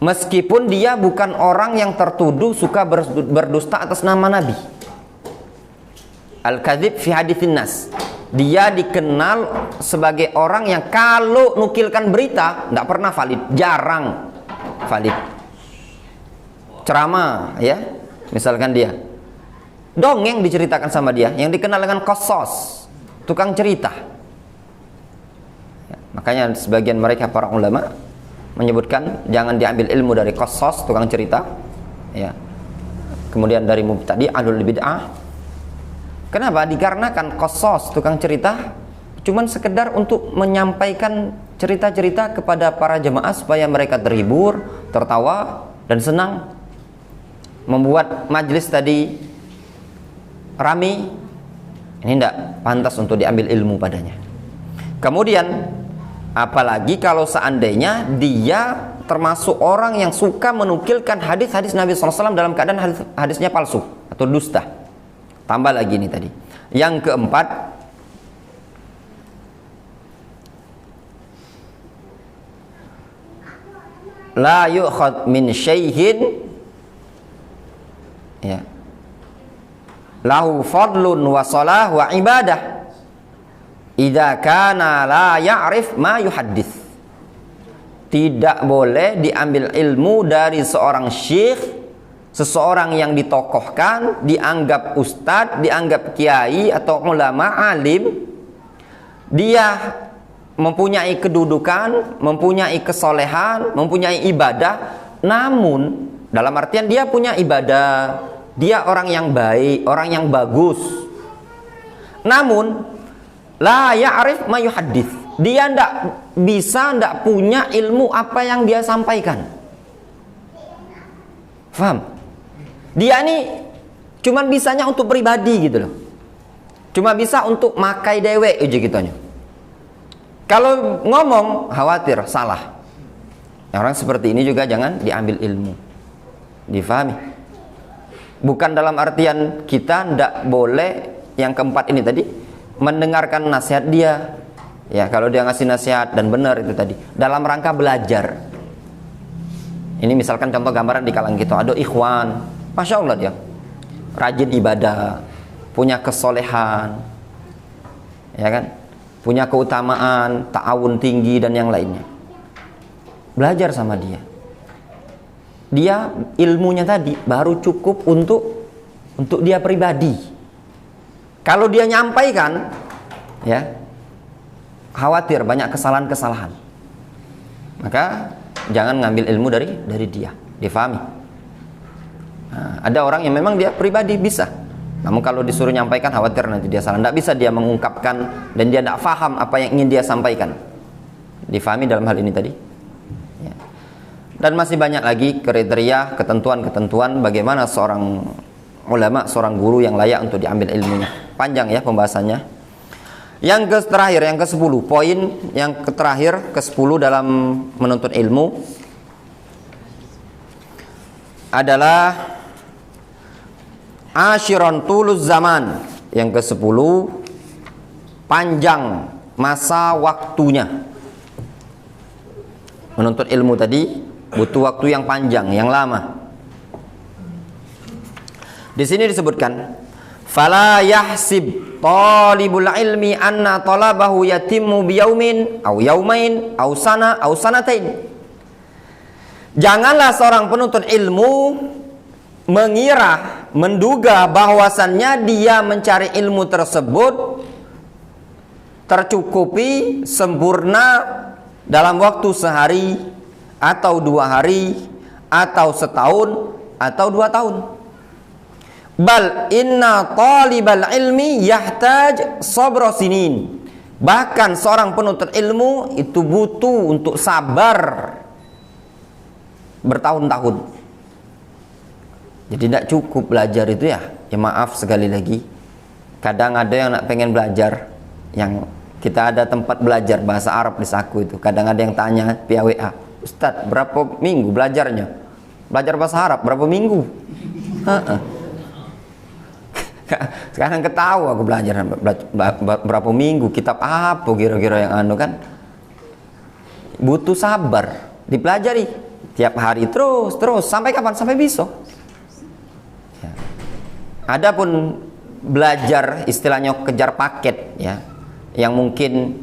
meskipun dia bukan orang yang tertuduh suka berdusta atas nama Nabi. Al-kadzib fi haditsin nas, dia dikenal sebagai orang yang kalau nukilkan berita tidak pernah valid, jarang valid. Ceramah ya, misalkan dia dongeng diceritakan sama dia, yang dikenal dengan qasas, tukang cerita ya, makanya sebagian mereka para ulama menyebutkan jangan diambil ilmu dari qasas, tukang cerita ya. Kemudian dari mubtadi, ahlul bid'ah. Kenapa? Dikarenakan qasas, tukang cerita, cuman sekedar untuk menyampaikan cerita-cerita kepada para jemaah supaya mereka terhibur, tertawa, dan senang, membuat majlis tadi rami. Ini tidak pantas untuk diambil ilmu padanya. Kemudian apalagi kalau seandainya dia termasuk orang yang suka menukilkan hadis-hadis Nabi SAW dalam keadaan hadisnya palsu atau dusta. Tambah lagi ini tadi. Yang keempat, la yu'khadz min syai'in ya lahu fadlun wa salah wa ibadah idza kana la ya'rif ma yuhaddits. Tidak boleh diambil ilmu dari seorang syekh, seseorang yang ditokohkan, dianggap ustadz, dianggap kiai atau ulama alim. Dia mempunyai kedudukan, mempunyai kesolehan, mempunyai ibadah, namun dalam artian dia punya ibadah, dia orang yang baik, orang yang bagus, namun la ya'rif ma yuhaddits, dia ndak punya ilmu apa yang dia sampaikan. Faham? Dia ini cuman bisanya untuk pribadi gitu loh. Cuma bisa untuk makai dewek aja gitunya. Kalau ngomong khawatir salah. Orang seperti ini juga jangan diambil ilmu. Difahami? Bukan dalam artian kita ndak boleh yang keempat ini tadi mendengarkan nasihat dia. Ya, kalau dia ngasih nasihat dan benar itu tadi dalam rangka belajar. Ini misalkan contoh gambaran di kalangan kita ada ikhwan, masya Allah dia rajin ibadah, punya kesolehan, ya kan, punya keutamaan, ta'awun tinggi dan yang lainnya. Belajar sama dia. Dia ilmunya tadi baru cukup untuk dia pribadi. Kalau dia nyampaikan, ya khawatir banyak kesalahan-kesalahan, maka jangan ngambil ilmu dari dia. Difahami? Nah, ada orang yang memang dia pribadi bisa, namun kalau disuruh nyampaikan khawatir nanti dia salah. Tidak bisa dia mengungkapkan dan dia tidak faham apa yang ingin dia sampaikan. Difahami dalam hal ini tadi? Ya. Dan masih banyak lagi kriteria, ketentuan-ketentuan bagaimana seorang ulama, seorang guru yang layak untuk diambil ilmunya. Panjang ya pembahasannya. Yang terakhir, yang ke-10, poin yang terakhir ke-10 dalam menuntut ilmu adalah asyiron tuluz zaman. Yang ke-10, panjang masa waktunya. Menuntut ilmu tadi butuh waktu yang panjang, yang lama. Di sini disebutkan fala yahsib talibul ilmi anna talabahu yatimmu biyaumin aw yaumain aw sana aw sanatain. Janganlah seorang penuntut ilmu mengira, menduga bahwasannya dia mencari ilmu tersebut tercukupi sempurna dalam waktu sehari atau 2 hari atau setahun atau 2 tahun. Bal inna talibal ilmi yahtaj sabra sinin. Bahkan seorang penuntut ilmu itu butuh untuk sabar bertahun-tahun. Jadi tidak cukup belajar itu ya. Ya maaf sekali lagi, kadang ada yang nak pengen belajar, yang kita ada tempat belajar bahasa Arab di Saku itu. Kadang ada yang tanya via WA, Ustadz berapa minggu belajarnya? Belajar bahasa Arab berapa minggu? Sekarang ketawa aku belajar berapa minggu, kitab apa kira-kira yang anu kan. Butuh sabar, dipelajari tiap hari terus sampai kapan? Sampai besok. Ya. Adapun belajar istilahnya kejar paket ya, yang mungkin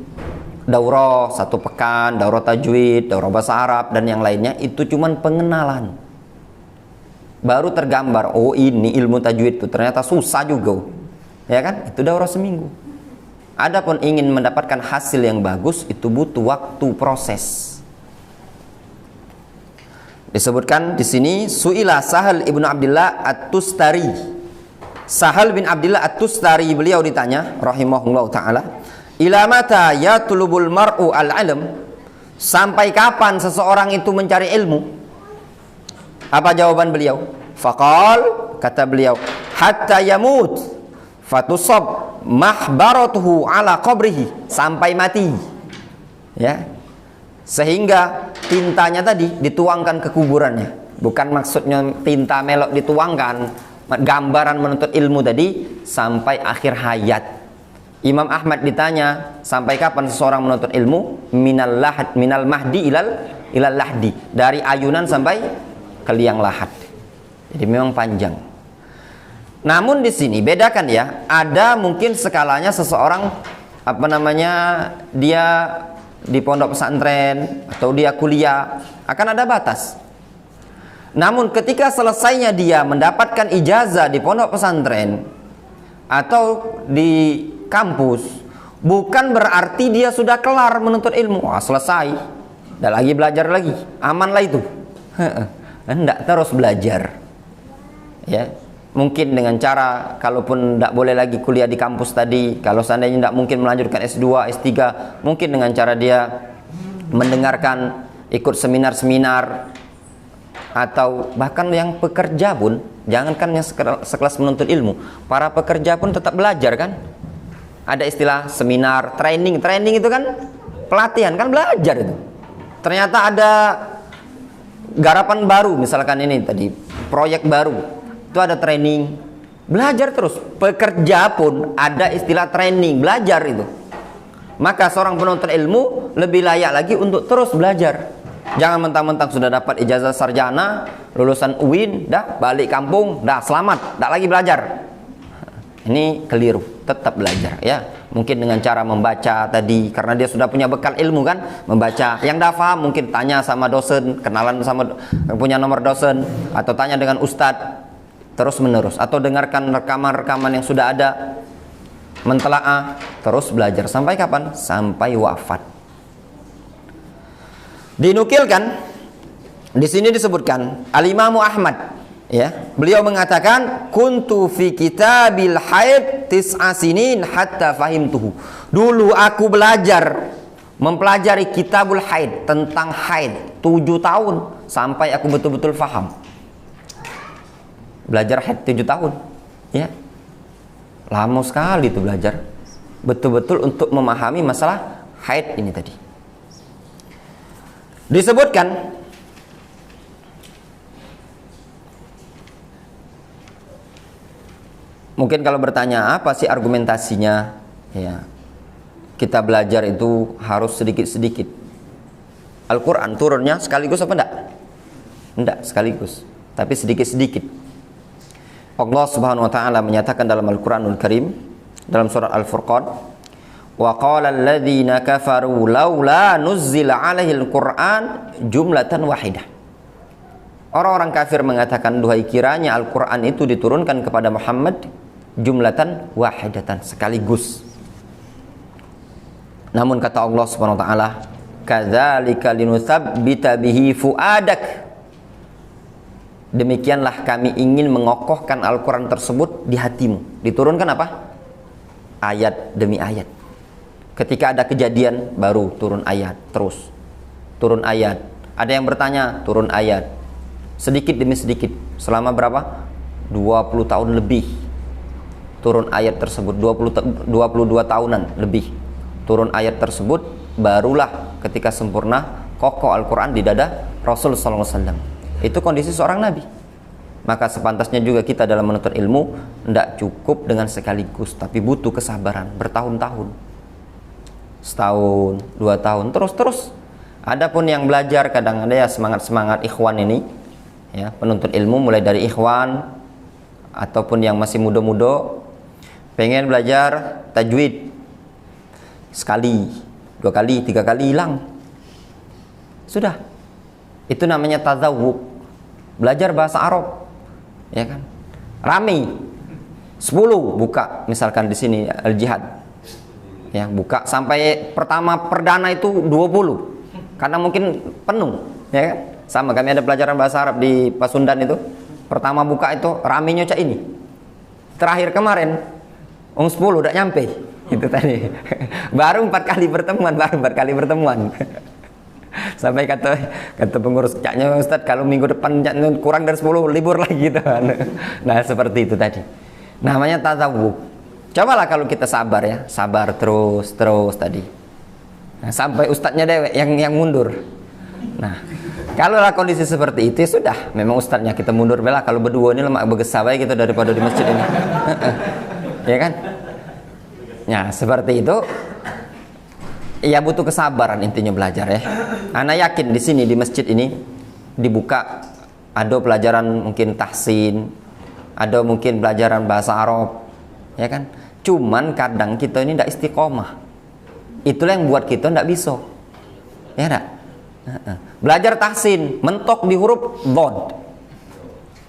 daurah 1 pekan, daurah tajwid, daurah bahasa Arab dan yang lainnya, itu cuman pengenalan. Baru tergambar, oh ini ilmu tajwid itu ternyata susah juga, ya kan? Itu daurah seminggu. Adapun ingin mendapatkan hasil yang bagus, itu butuh waktu proses. Disebutkan di sini, Su'ila Sahal ibnu Abdillah At-Tustari. Sahal bin Abdillah At-Tustari, beliau ditanya, rahimahullah ta'ala, ila mata yatlubul mar'u al-ilm, sampai kapan seseorang itu mencari ilmu? Apa jawaban beliau? Faqal, kata beliau, hatta yamut fatusab mahbaratuhu ala qabrihi, sampai mati. Ya. Sehingga tintanya tadi dituangkan ke kuburannya. Bukan maksudnya tinta melok dituangkan, gambaran menuntut ilmu tadi sampai akhir hayat. Imam Ahmad ditanya, sampai kapan seseorang menuntut ilmu? Minal mahdi ilal lahdi, dari ayunan sampai ke liang lahat. Jadi memang panjang. Namun di sini bedakan ya, ada mungkin skalanya seseorang dia di pondok pesantren atau dia kuliah, akan ada batas. Namun ketika selesainya dia mendapatkan ijazah di pondok pesantren atau di kampus, bukan berarti dia sudah kelar menuntut ilmu. Wah, selesai, tidak lagi belajar lagi, amanlah itu. Hendak terus belajar. Ya, mungkin dengan cara, kalaupun tidak boleh lagi kuliah di kampus tadi, kalau seandainya tidak mungkin melanjutkan S2, S3, mungkin dengan cara dia mendengarkan, ikut seminar-seminar, atau bahkan yang pekerja pun, jangankan yang sekelas menuntut ilmu, para pekerja pun tetap belajar kan. Ada istilah seminar, training itu kan pelatihan, kan belajar itu. Ternyata ada garapan baru, misalkan ini tadi, proyek baru, itu ada training, belajar terus. Pekerja pun ada istilah training, belajar itu. Maka seorang penuntut ilmu lebih layak lagi untuk terus belajar. Jangan mentang-mentang sudah dapat ijazah sarjana, lulusan UIN, dah balik kampung, dah selamat, dah lagi belajar. Ini keliru, tetap belajar ya. Mungkin dengan cara membaca tadi, karena dia sudah punya bekal ilmu kan, membaca. Yang dah paham mungkin tanya sama dosen, kenalan sama punya nomor dosen, atau tanya dengan ustadz, terus menerus, atau dengarkan rekaman-rekaman yang sudah ada, mentelaah, terus belajar sampai kapan? Sampai wafat. Dinukilkan di sini disebutkan Al-Imam Ahmad, ya, beliau mengatakan kuntu fi kitabil haid tis'a sinin hatta fahimtuhu. Dulu aku belajar mempelajari kitabul haid, tentang haid 7 tahun sampai aku betul-betul faham. Belajar haid 7 tahun, ya, lama sekali itu belajar betul-betul untuk memahami masalah haid ini tadi. Disebutkan mungkin kalau bertanya apa sih argumentasinya, ya, kita belajar itu harus sedikit-sedikit. Al-Quran turunnya sekaligus apa enggak? Enggak sekaligus, tapi sedikit-sedikit. Allah Subhanahu wa taala menyatakan dalam Al-Qur'anul Karim dalam surat Al-Furqan, wa qala alladziina kafaru laula nuzzila 'alaihil Qur'an jumlatan wahidah. Orang-orang kafir mengatakan, duhai kiranya Al-Qur'an itu diturunkan kepada Muhammad jumlatan wahidatan, sekaligus. Namun kata Allah Subhanahu wa taala, kadzalika linutsabbita bihi fuadak. Demikianlah kami ingin mengokohkan Al-Quran tersebut di hatimu. Diturunkan apa? Ayat demi ayat. Ketika ada kejadian baru turun ayat, terus turun ayat. Ada yang bertanya, turun ayat. Sedikit demi sedikit. Selama berapa? 20 tahun lebih turun ayat tersebut. 22 tahunan lebih turun ayat tersebut. Barulah ketika sempurna kokoh Al-Quran di dada Rasul sallallahu alaihi wasallam. Itu kondisi seorang nabi. Maka sepantasnya juga kita dalam menuntut ilmu tidak cukup dengan sekaligus, tapi butuh kesabaran bertahun-tahun, setahun, 2 tahun, terus. Adapun yang belajar kadang ada ya semangat ikhwan ini, ya, penuntut ilmu mulai dari ikhwan ataupun yang masih muda-muda pengen belajar tajwid, sekali, 2 kali, 3 kali hilang, sudah. Itu namanya tazawwuk, belajar bahasa Arab, ya kan? Rame 10 buka, misalkan di sini Al-Jihad, ya, buka sampai pertama perdana itu 20, karena mungkin penuh, ya kan? Sama kami ada pelajaran bahasa Arab di Pasundan itu, pertama buka itu ramenya cak ini. Terakhir kemarin 10 udah nyampe itu tadi. baru 4 kali pertemuan. Sampai kata pengurus, caknya Ustadz kalau minggu depan kurang dari 10 libur lagi gitu. Nah seperti itu tadi, namanya tazawwuk. Cobalah kalau kita sabar, ya, sabar terus tadi. Nah, sampai ustadznya dewek yang mundur. Nah kalau lah kondisi seperti itu, sudah, memang ustadznya kita mundur bela. Kalau berdua ini lemak begesawai gitu daripada di masjid ini. Ya kan? Ya seperti itu. Ya butuh kesabaran intinya belajar, ya. Ana yakin di sini di masjid ini dibuka ada pelajaran mungkin tahsin, ada mungkin pelajaran bahasa Arab, ya kan? Cuman kadang kita ini tidak istiqomah. Itulah yang buat kita tidak bisa, ya enggak? Belajar tahsin, mentok di huruf dhad,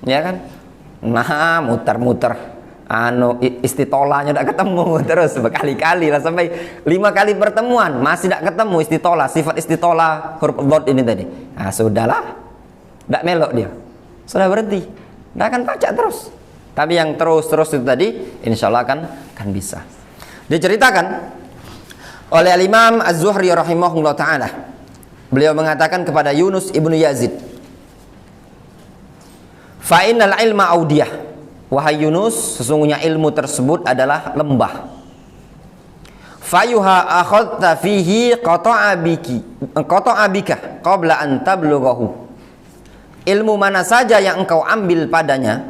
ya kan? Nah muter-muter istitolahnya tidak ketemu terus berkali-kali lah, sampai 5 kali pertemuan masih tidak ketemu istitolah, sifat istitolah huruf dhad ini tadi. Nah sudahlah, tidak melok dia, sudah berhenti, tidak akan baca terus. Tapi yang terus-terus itu tadi insya Allah akan bisa. Diceritakan oleh Al-Imam Az-Zuhri rahimahullah ta'ala. Beliau mengatakan kepada Yunus ibnu Yazid, fa innal ilma audiyah. Wahai Yunus, sesungguhnya ilmu tersebut adalah lembah. Fayuha akhadta fihi qata'a bika qabla an tablughahu. Ilmu mana saja yang engkau ambil padanya,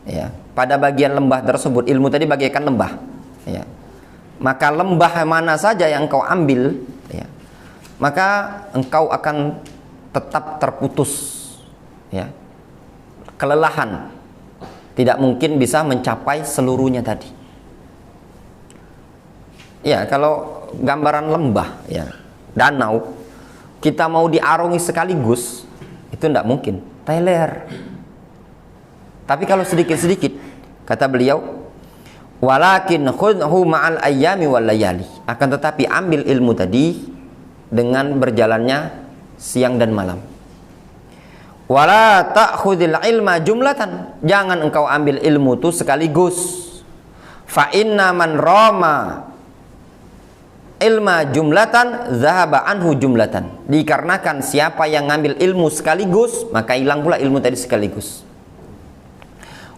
ya, pada bagian lembah tersebut, ilmu tadi bagaikan lembah, ya. Maka lembah mana saja yang engkau ambil, ya, maka engkau akan tetap terputus, ya, kelelahan, tidak mungkin bisa mencapai seluruhnya tadi. Ya, kalau gambaran lembah, ya, danau, kita mau diarungi sekaligus, itu tidak mungkin, teler. Tapi kalau sedikit-sedikit, kata beliau, walakin khudhu ma'al ayyami wal layali. Akan tetapi ambil ilmu tadi dengan berjalannya siang dan malam. Wala ta'khudhil ilma jumlatan. Jangan engkau ambil ilmu itu sekaligus. Fa inna man rama ilma jumlatan zahaba anhu jumlatan. Dikarenakan siapa yang ngambil ilmu sekaligus, maka hilang pula ilmu tadi sekaligus.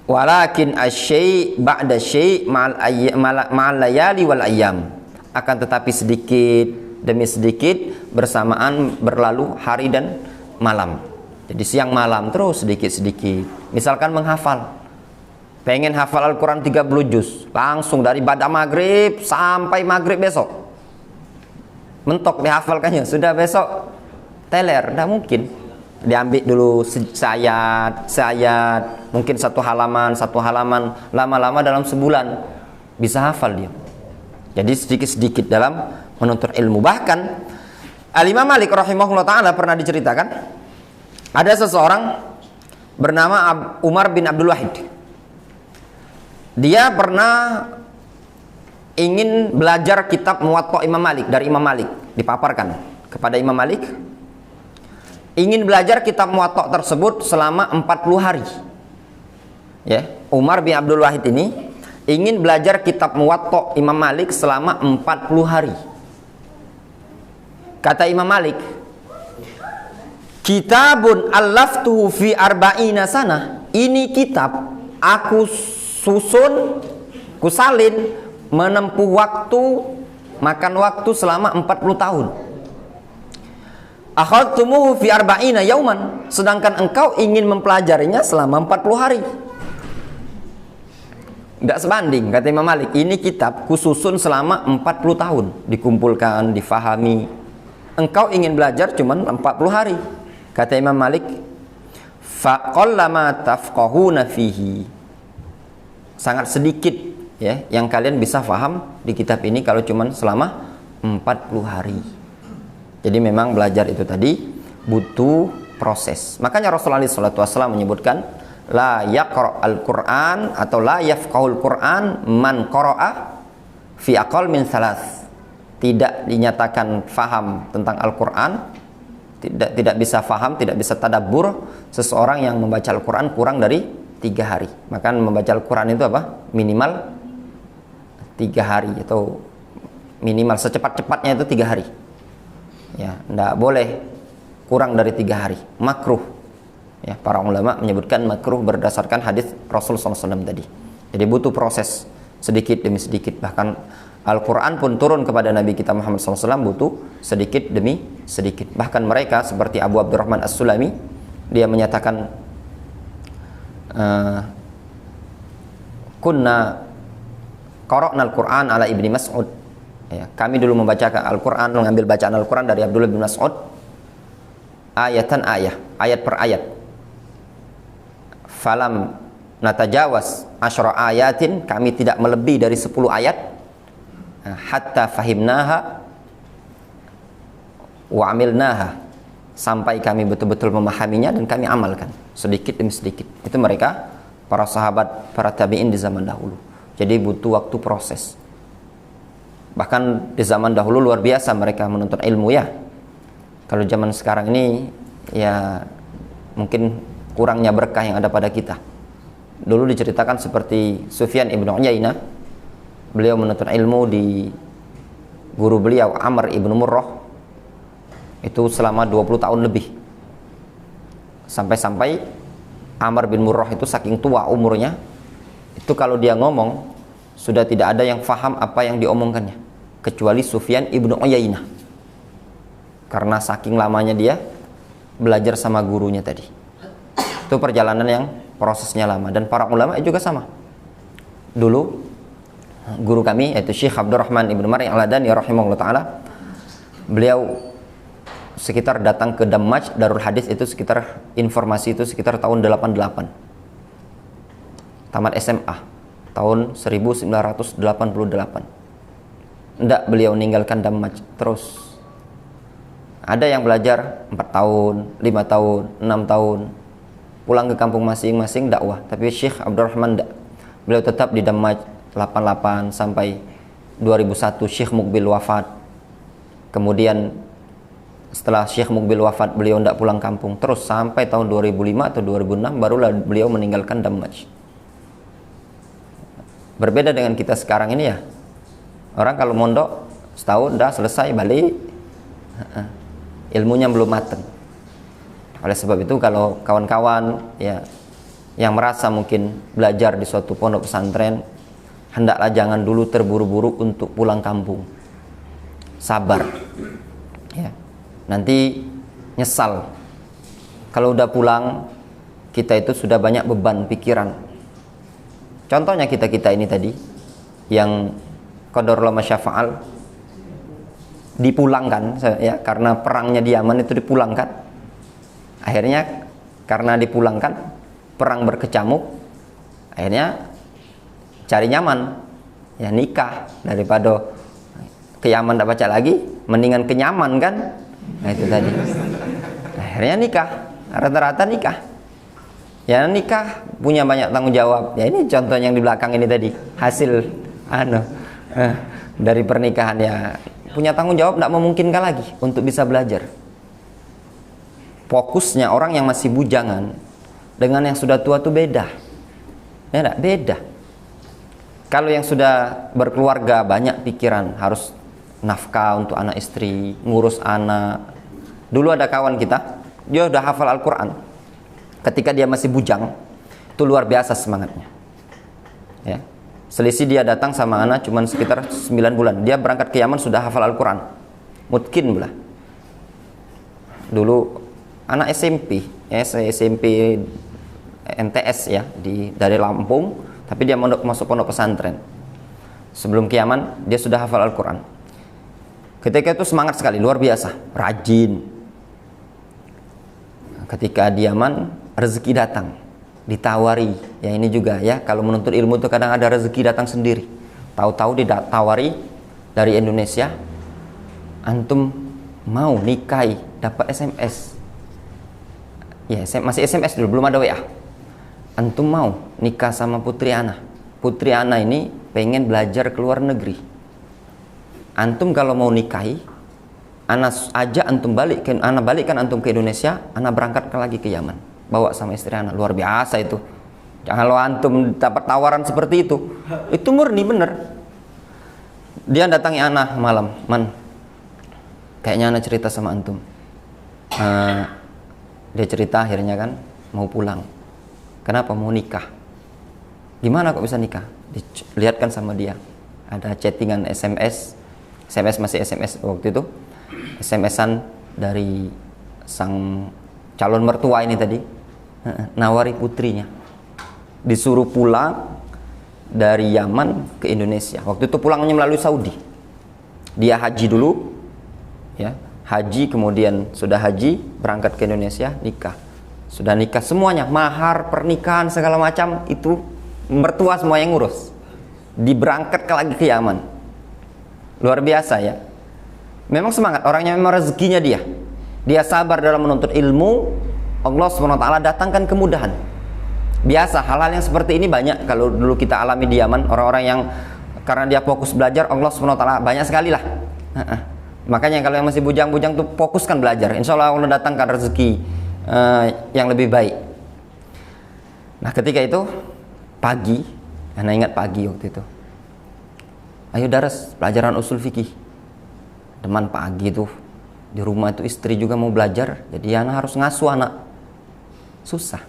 Walakin asy-syai' ba'da syai' ma'al layali wal ayyam. Akan tetapi sedikit demi sedikit bersamaan berlalu hari dan malam. Jadi siang malam terus sedikit-sedikit. Misalkan menghafal, pengen hafal Al-Quran 30 juz, langsung dari ba'da maghrib sampai maghrib besok mentok dihafalkannya, sudah besok teler, tidak mungkin. Diambil dulu sayat, mungkin satu halaman, lama-lama dalam sebulan bisa hafal dia. Jadi sedikit-sedikit dalam menuntut ilmu. Bahkan Al-Imam Malik rahimahullah ta'ala pernah diceritakan, ada seseorang bernama Umar bin Abdul Wahid. Dia pernah ingin belajar kitab Muwatta Imam Malik dari Imam Malik, dipaparkan kepada Imam Malik. Ingin belajar kitab Muwatta tersebut selama 40 hari. Ya, Umar bin Abdul Wahid ini ingin belajar kitab Muwatta Imam Malik selama 40 hari. Kata Imam Malik, kitabun allaftuhu fi arba'ina sana. Ini kitab aku susun, kusalin, menempuh waktu, makan waktu selama 40 tahun. Akhadtumuhu fi arba'ina yauman. Sedangkan engkau ingin mempelajarinya selama 40 hari. Tidak sebanding, kata Imam Malik. Ini kitab kususun selama 40 tahun, dikumpulkan, difahami. Engkau ingin belajar cuma 40 hari. Kata Imam Malik, faqallama tafqahuna fihi. Sangat sedikit, ya, yang kalian bisa faham di kitab ini kalau cuma selama 40 hari. Jadi memang belajar itu tadi butuh proses. Makanya Rasulullah SAW menyebutkan la yaqra al-Quran atau la yafqahul Quran man qara'a fi aqal min thalath. Tidak dinyatakan faham tentang Al-Quran, tidak bisa faham, tidak bisa tadabbur seseorang yang membaca Al-Quran kurang dari 3 hari. Maka membaca Al-Quran itu apa? Minimal 3 hari atau minimal secepat-cepatnya itu 3 hari. Ya, tidak boleh kurang dari 3 hari. Makruh. Ya, para ulama menyebutkan makruh berdasarkan hadis Rasul SAW tadi. Jadi butuh proses sedikit demi sedikit. Bahkan Al-Quran pun turun kepada Nabi kita Muhammad SAW butuh sedikit demi sedikit. Bahkan mereka seperti Abu Abdurrahman As-Sulami, dia menyatakan kunna qara'na al-Quran ala Ibni Mas'ud. Ya, kami dulu membacakan Al-Quran, mengambil bacaan Al-Quran dari Abdullah bin Mas'ud, ayatan ayat per ayat. Falam natajawaz asyra ayatin, kami tidak melebihi dari 10 ayat, hatta fahimnaha wa amilnaha, sampai kami betul-betul memahaminya dan kami amalkan sedikit demi sedikit. Itu mereka, para sahabat, para tabi'in di zaman dahulu. Jadi butuh waktu proses. Bahkan di zaman dahulu luar biasa mereka menuntut ilmu, ya. Kalau zaman sekarang ini ya mungkin kurangnya berkah yang ada pada kita. Dulu diceritakan seperti Sufyan ibnu Uyainah, beliau menuntut ilmu di guru beliau Amr ibnu Murrah itu selama 20 tahun lebih. Sampai-sampai Amr bin Murrah itu saking tua umurnya, itu kalau dia ngomong sudah tidak ada yang faham apa yang diomongkannya kecuali Sufyan ibnu Uyainah, karena saking lamanya dia belajar sama gurunya tadi. Itu perjalanan yang prosesnya lama. Dan para ulama juga sama. Dulu guru kami yaitu Syekh Abdurrahman ibnu Mari al-Adani rahimahullah ta'ala, beliau sekitar datang ke Damaj Darul Hadis itu sekitar, informasi itu sekitar tahun 88, tamat SMA tahun 1988. Enggak beliau meninggalkan Damaj, terus ada yang belajar 4 tahun, 5 tahun, 6 tahun, pulang ke kampung masing-masing dakwah. Tapi Syekh Abdurrahman enggak, beliau tetap di Damaj 88 sampai 2001 Syekh Mukbil wafat. Kemudian setelah Syekh Mukbil wafat, beliau tidak pulang kampung terus sampai tahun 2005 atau 2006 barulah beliau meninggalkan Damaj. Berbeda dengan kita sekarang ini ya, orang kalau mondok setahun dah selesai balik, ilmunya belum matang. Oleh sebab itu kalau kawan-kawan ya yang merasa mungkin belajar di suatu pondok pesantren, hendaklah jangan dulu terburu-buru untuk pulang kampung. Sabar ya, nanti nyesal. Kalau udah pulang, kita itu sudah banyak beban pikiran. Contohnya kita-kita ini tadi yang qadarullah masyafa'al dipulangkan ya, karena perangnya di Yaman itu dipulangkan. Akhirnya karena dipulangkan, perang berkecamuk, akhirnya cari nyaman ya, nikah. Daripada ke Yaman tidak baca lagi, mendingan ke Yaman kan. Nah itu tadi, akhirnya nikah, rata-rata nikah ya, nikah punya banyak tanggung jawab ya. Ini contoh yang di belakang ini tadi, hasil dari pernikahan ya, punya tanggung jawab, tidak memungkinkan lagi untuk bisa belajar. Fokusnya orang yang masih bujangan dengan yang sudah tua itu beda ya, enggak? Beda. Kalau yang sudah berkeluarga banyak pikiran, harus nafkah untuk anak istri, ngurus anak. Dulu ada kawan kita, dia udah hafal Al-Quran ketika dia masih bujang, itu luar biasa semangatnya ya. Selisih dia datang sama anak cuman sekitar 9 bulan, dia berangkat ke Yaman sudah hafal Al-Quran, mutkin pula. Dulu anak SMP ya, SMP NTS ya, dari Lampung, tapi dia masuk pondok pesantren. Sebelum ke Yaman dia sudah hafal Al-Quran. Ketika itu semangat sekali, luar biasa, rajin. Ketika di Yaman rezeki datang, ditawari ya, ini juga ya, kalau menuntut ilmu itu kadang ada rezeki datang sendiri. Tahu-tahu ditawari dari Indonesia, antum mau nikahi, dapat SMS ya, masih SMS dulu, belum ada WA. Antum mau nikah sama putri ana. Putri ana ini pengen belajar ke luar negeri. Antum kalau mau nikahi, ana ajak antum balik, ana balikkan antum ke Indonesia, ana berangkat lagi ke Yaman, bawa sama istri ana. Luar biasa itu. Kalau antum dapat tawaran seperti itu murni bener. Dia datangi ana malam, man, kayaknya ana cerita sama antum. Dia cerita akhirnya kan mau pulang. Kenapa? Mau nikah. Gimana kok bisa nikah? Dilihatkan sama dia, ada chattingan SMS masih SMS waktu itu, SMS-an dari sang calon mertua ini tadi, nawari putrinya, disuruh pulang dari Yaman ke Indonesia. Waktu itu pulangnya melalui Saudi. Dia haji dulu ya, haji, kemudian sudah haji berangkat ke Indonesia, nikah. Sudah nikah semuanya, mahar, pernikahan segala macam itu mertua semua yang ngurus. Diberangkat lagi ke Yaman. Luar biasa ya. Memang semangat, orangnya memang rezekinya dia. Dia sabar dalam menuntut ilmu, Allah SWT datangkan kemudahan. Biasa hal-hal yang seperti ini banyak kalau dulu kita alami di Yaman. Orang-orang yang karena dia fokus belajar, Allah SWT banyak sekali lah. Makanya kalau yang masih bujang-bujang tuh fokuskan belajar, insya Allah Allah datangkan rezeki yang lebih baik. Nah ketika itu pagi, Ana ingat pagi waktu itu, ayo daras pelajaran usul fikih. Teman pagi tuh di rumah itu istri juga mau belajar, jadi Ana harus ngasuh anak. Susah.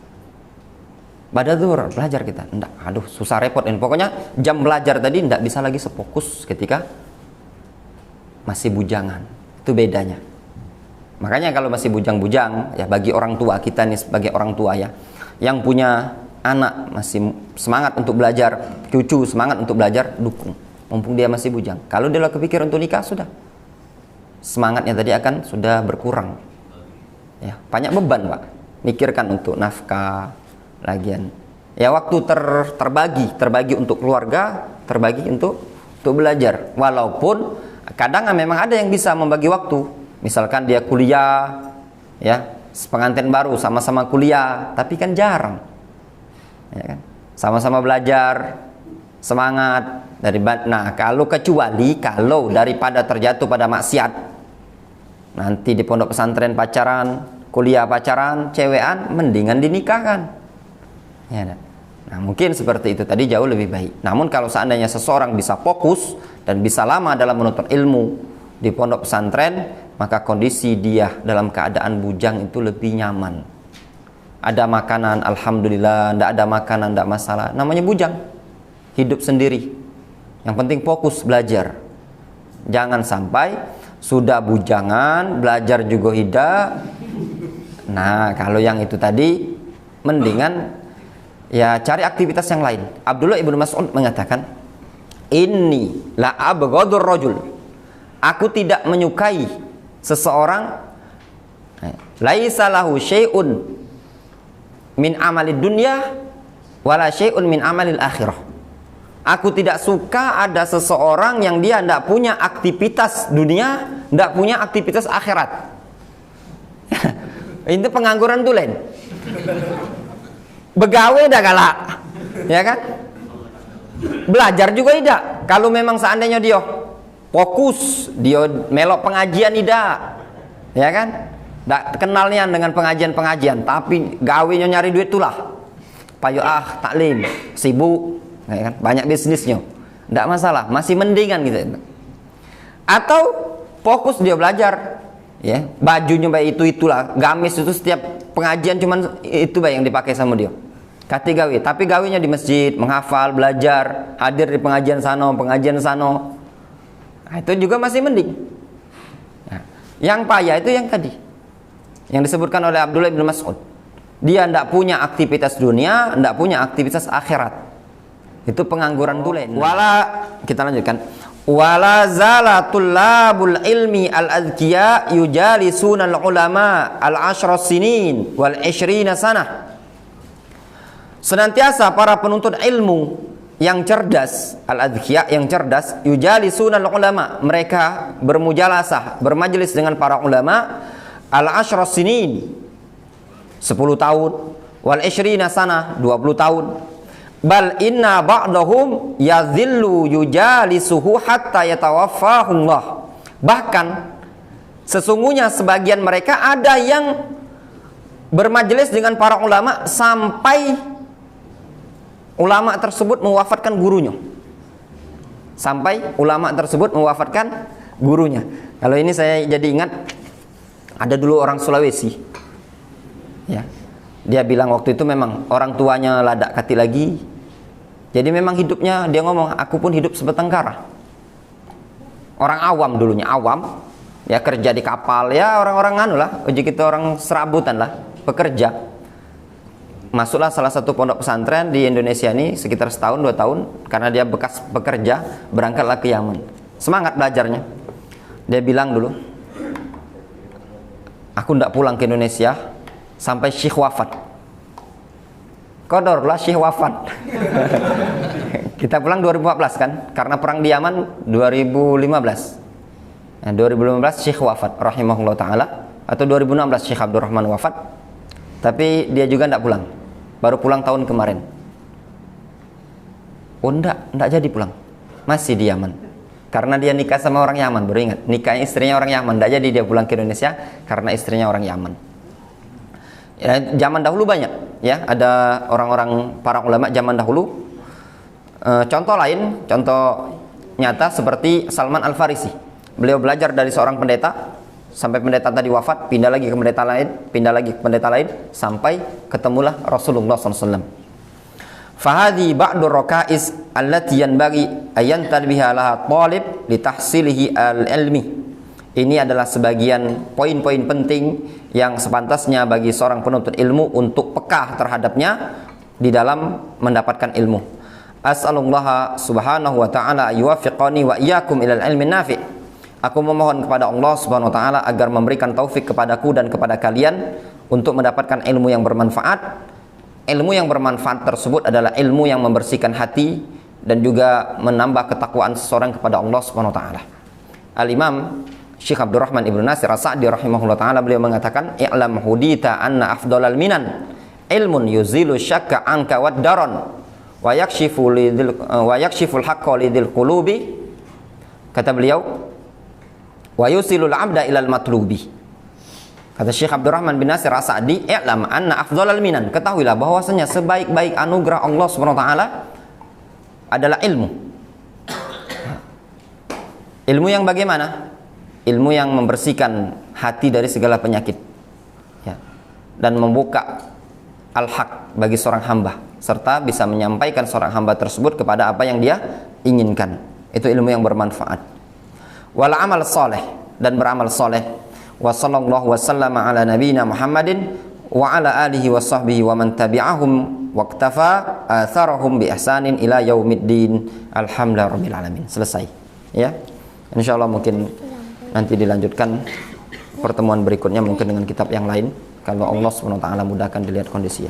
Pada zuhur belajar kita, enggak, aduh susah repot. Dan pokoknya jam belajar tadi enggak bisa lagi sefokus ketika masih bujangan. Itu bedanya. Makanya kalau masih bujang-bujang, ya bagi orang tua kita nih sebagai orang tua ya, yang punya anak masih semangat untuk belajar, cucu semangat untuk belajar, dukung. Mumpung dia masih bujang. Kalau dia kepikir untuk nikah, sudah. Semangatnya tadi akan sudah berkurang. Ya, banyak beban, Pak. Mikirkan untuk nafkah, lagian. Ya waktu terbagi untuk keluarga, terbagi untuk belajar. Walaupun kadang memang ada yang bisa membagi waktu. Misalkan dia kuliah, ya, pengantin baru sama-sama kuliah, tapi kan jarang. Ya kan? Sama-sama belajar, semangat dari kalau daripada terjatuh pada maksiat, nanti di pondok pesantren pacaran, kuliah pacaran, cewekan, mendingan dinikahkan. Ya, nah mungkin seperti itu tadi jauh lebih baik. Namun kalau seandainya seseorang bisa fokus dan bisa lama dalam menuntut ilmu di pondok pesantren, maka kondisi dia dalam keadaan bujang itu lebih nyaman. Ada makanan, alhamdulillah. Tidak ada makanan, tidak masalah. Namanya bujang, hidup sendiri. Yang penting fokus belajar. Jangan sampai sudah bujangan, belajar juga tidak. Nah kalau yang itu tadi, mendingan ya cari aktivitas yang lain. Abdullah ibnu Mas'ud mengatakan, inni la abghadur rajul, aku tidak menyukai seseorang laisa lahu syai'un min amalid dunya wala syai'un min amalil akhirah. Aku tidak suka ada seseorang yang dia tidak punya aktivitas dunia, tidak punya aktivitas akhirat. Itu pengangguran tulen. Begawe dah galak, ya kan? Belajar juga tidak. Kalau memang seandainya dia fokus, dia melok pengajian tidak, ya kan? Tak kenalnya dengan pengajian-pengajian, tapi gawenya nyari duit itulah. Payo taklim, sibuk, ya kan? Banyak bisnisnya, tidak masalah, masih mendingan gitu. Atau fokus dia belajar, ya bajunya baik itulah, gamis itu setiap pengajian cuman itu baik yang dipakai sama dia. Kati gawe, tapi gawenya di masjid, menghafal, belajar, hadir di pengajian sano. Nah, itu juga masih mending. Nah, yang payah itu yang tadi, yang disebutkan oleh Abdullah bin Mas'ud. Dia tidak punya aktivitas dunia, tidak punya aktivitas akhirat. Itu pengangguran tulen. Kita lanjutkan. Wala zalatul labul ilmi al-azkiya yujalisuna al-ulama al-ashra sinin wal 20 sanah. Senantiasa para penuntut ilmu yang cerdas, al-adhkiya yang cerdas, yujalisuna al-ulama, mereka bermujalasah, bermajlis dengan para ulama al-ashra sinin 10 tahun wal 20 sanah 20 tahun. Bal inna ba'dahum yadhillu yujalisuhu hatta yatawaffahullah. Bahkan sesungguhnya sebagian mereka ada yang bermajelis dengan para ulama sampai ulama tersebut mewafatkan gurunya. Sampai ulama tersebut mewafatkan gurunya. Kalau ini saya jadi ingat, ada dulu orang Sulawesi, ya, dia bilang waktu itu memang orang tuanya ladak kati lagi, jadi memang hidupnya, dia ngomong, aku pun hidup sebatang kara. Orang awam dulunya, awam, ya kerja di kapal, ya orang-orang anu lah, kita orang serabutan lah, pekerja. Masuklah salah satu pondok pesantren di Indonesia ini sekitar setahun 2 tahun, karena dia bekas bekerja, berangkatlah ke Yaman. Semangat belajarnya. Dia bilang dulu, aku tidak pulang ke Indonesia sampai Syekh wafat. Kodor lah Syekh wafat. Kita pulang 2014 kan, karena perang di Yaman 2015. Nah, 2015 Syekh wafat, rahimahullah ta'ala. Atau 2016 Syekh Abdurrahman wafat. Tapi dia juga tidak pulang. Baru pulang tahun kemarin. Oh enggak jadi pulang. Masih di Yaman. Karena dia nikah sama orang Yaman, baru ingat. Nikahnya istrinya orang Yaman. Tidak jadi dia pulang ke Indonesia karena istrinya orang Yaman. Ya, zaman dahulu banyak. ya, ada orang-orang para ulama zaman dahulu. Contoh lain, contoh nyata seperti Salman Al-Farisi. Beliau belajar dari seorang pendeta sampai pendeta tadi wafat, pindah lagi ke pendeta lain, pindah lagi ke pendeta lain, sampai ketemulah Rasulullah SAW. Fahadi ba'du raka'is allati yanbaghi ayantabiha laha talib li tahsilihi al-ilmi. Ini adalah sebagian poin-poin penting yang sepantasnya bagi seorang penuntut ilmu untuk peka terhadapnya di dalam mendapatkan ilmu. As'alullah subhanahu wa ta'ala yuwaffiqani wa iyyakum ilal ilmi nafi'. Aku memohon kepada Allah subhanahu wa ta'ala agar memberikan taufik kepadaku dan kepada kalian untuk mendapatkan ilmu yang bermanfaat. Ilmu yang bermanfaat tersebut adalah ilmu yang membersihkan hati dan juga menambah ketakwaan seseorang kepada Allah Subhanahu wa taala. Al-Imam Syekh Abdurrahman Ibnu Nasir As-Sa'di rahimahullah taala beliau mengatakan, "I'lam hudita anna afdalal minan ilmun yuzilu syakka anka wad daron wa yakshiful haqqa lidil qulubi." Kata beliau, "Wa yusilul 'abda ilal matlubi." Kata Syekh Abdurrahman bin Nasir As-Sa'di, "I'lam anna afdhalal minan." Ketahuilah bahwasanya sebaik-baik anugerah Allah Subhanahu wa taala adalah ilmu. Ilmu yang bagaimana? Ilmu yang membersihkan hati dari segala penyakit. Ya. Dan membuka al-haq bagi seorang hamba serta bisa menyampaikan seorang hamba tersebut kepada apa yang dia inginkan. Itu ilmu yang bermanfaat. Wal amal saleh, dan beramal saleh. Wa sallallahu wasallama ala nabiyyina Muhammadin wa ala alihi wa sahbihi wa man tabi'ahum waqtafa atharahum bi ihsanin ila yaumiddin. Alhamdulillah rabbil alamin. Selesai. Ya. Insyaallah mungkin nanti dilanjutkan pertemuan berikutnya mungkin dengan kitab yang lain kalau Allah Subhanahu wa taala mudahkan dilihat kondisinya.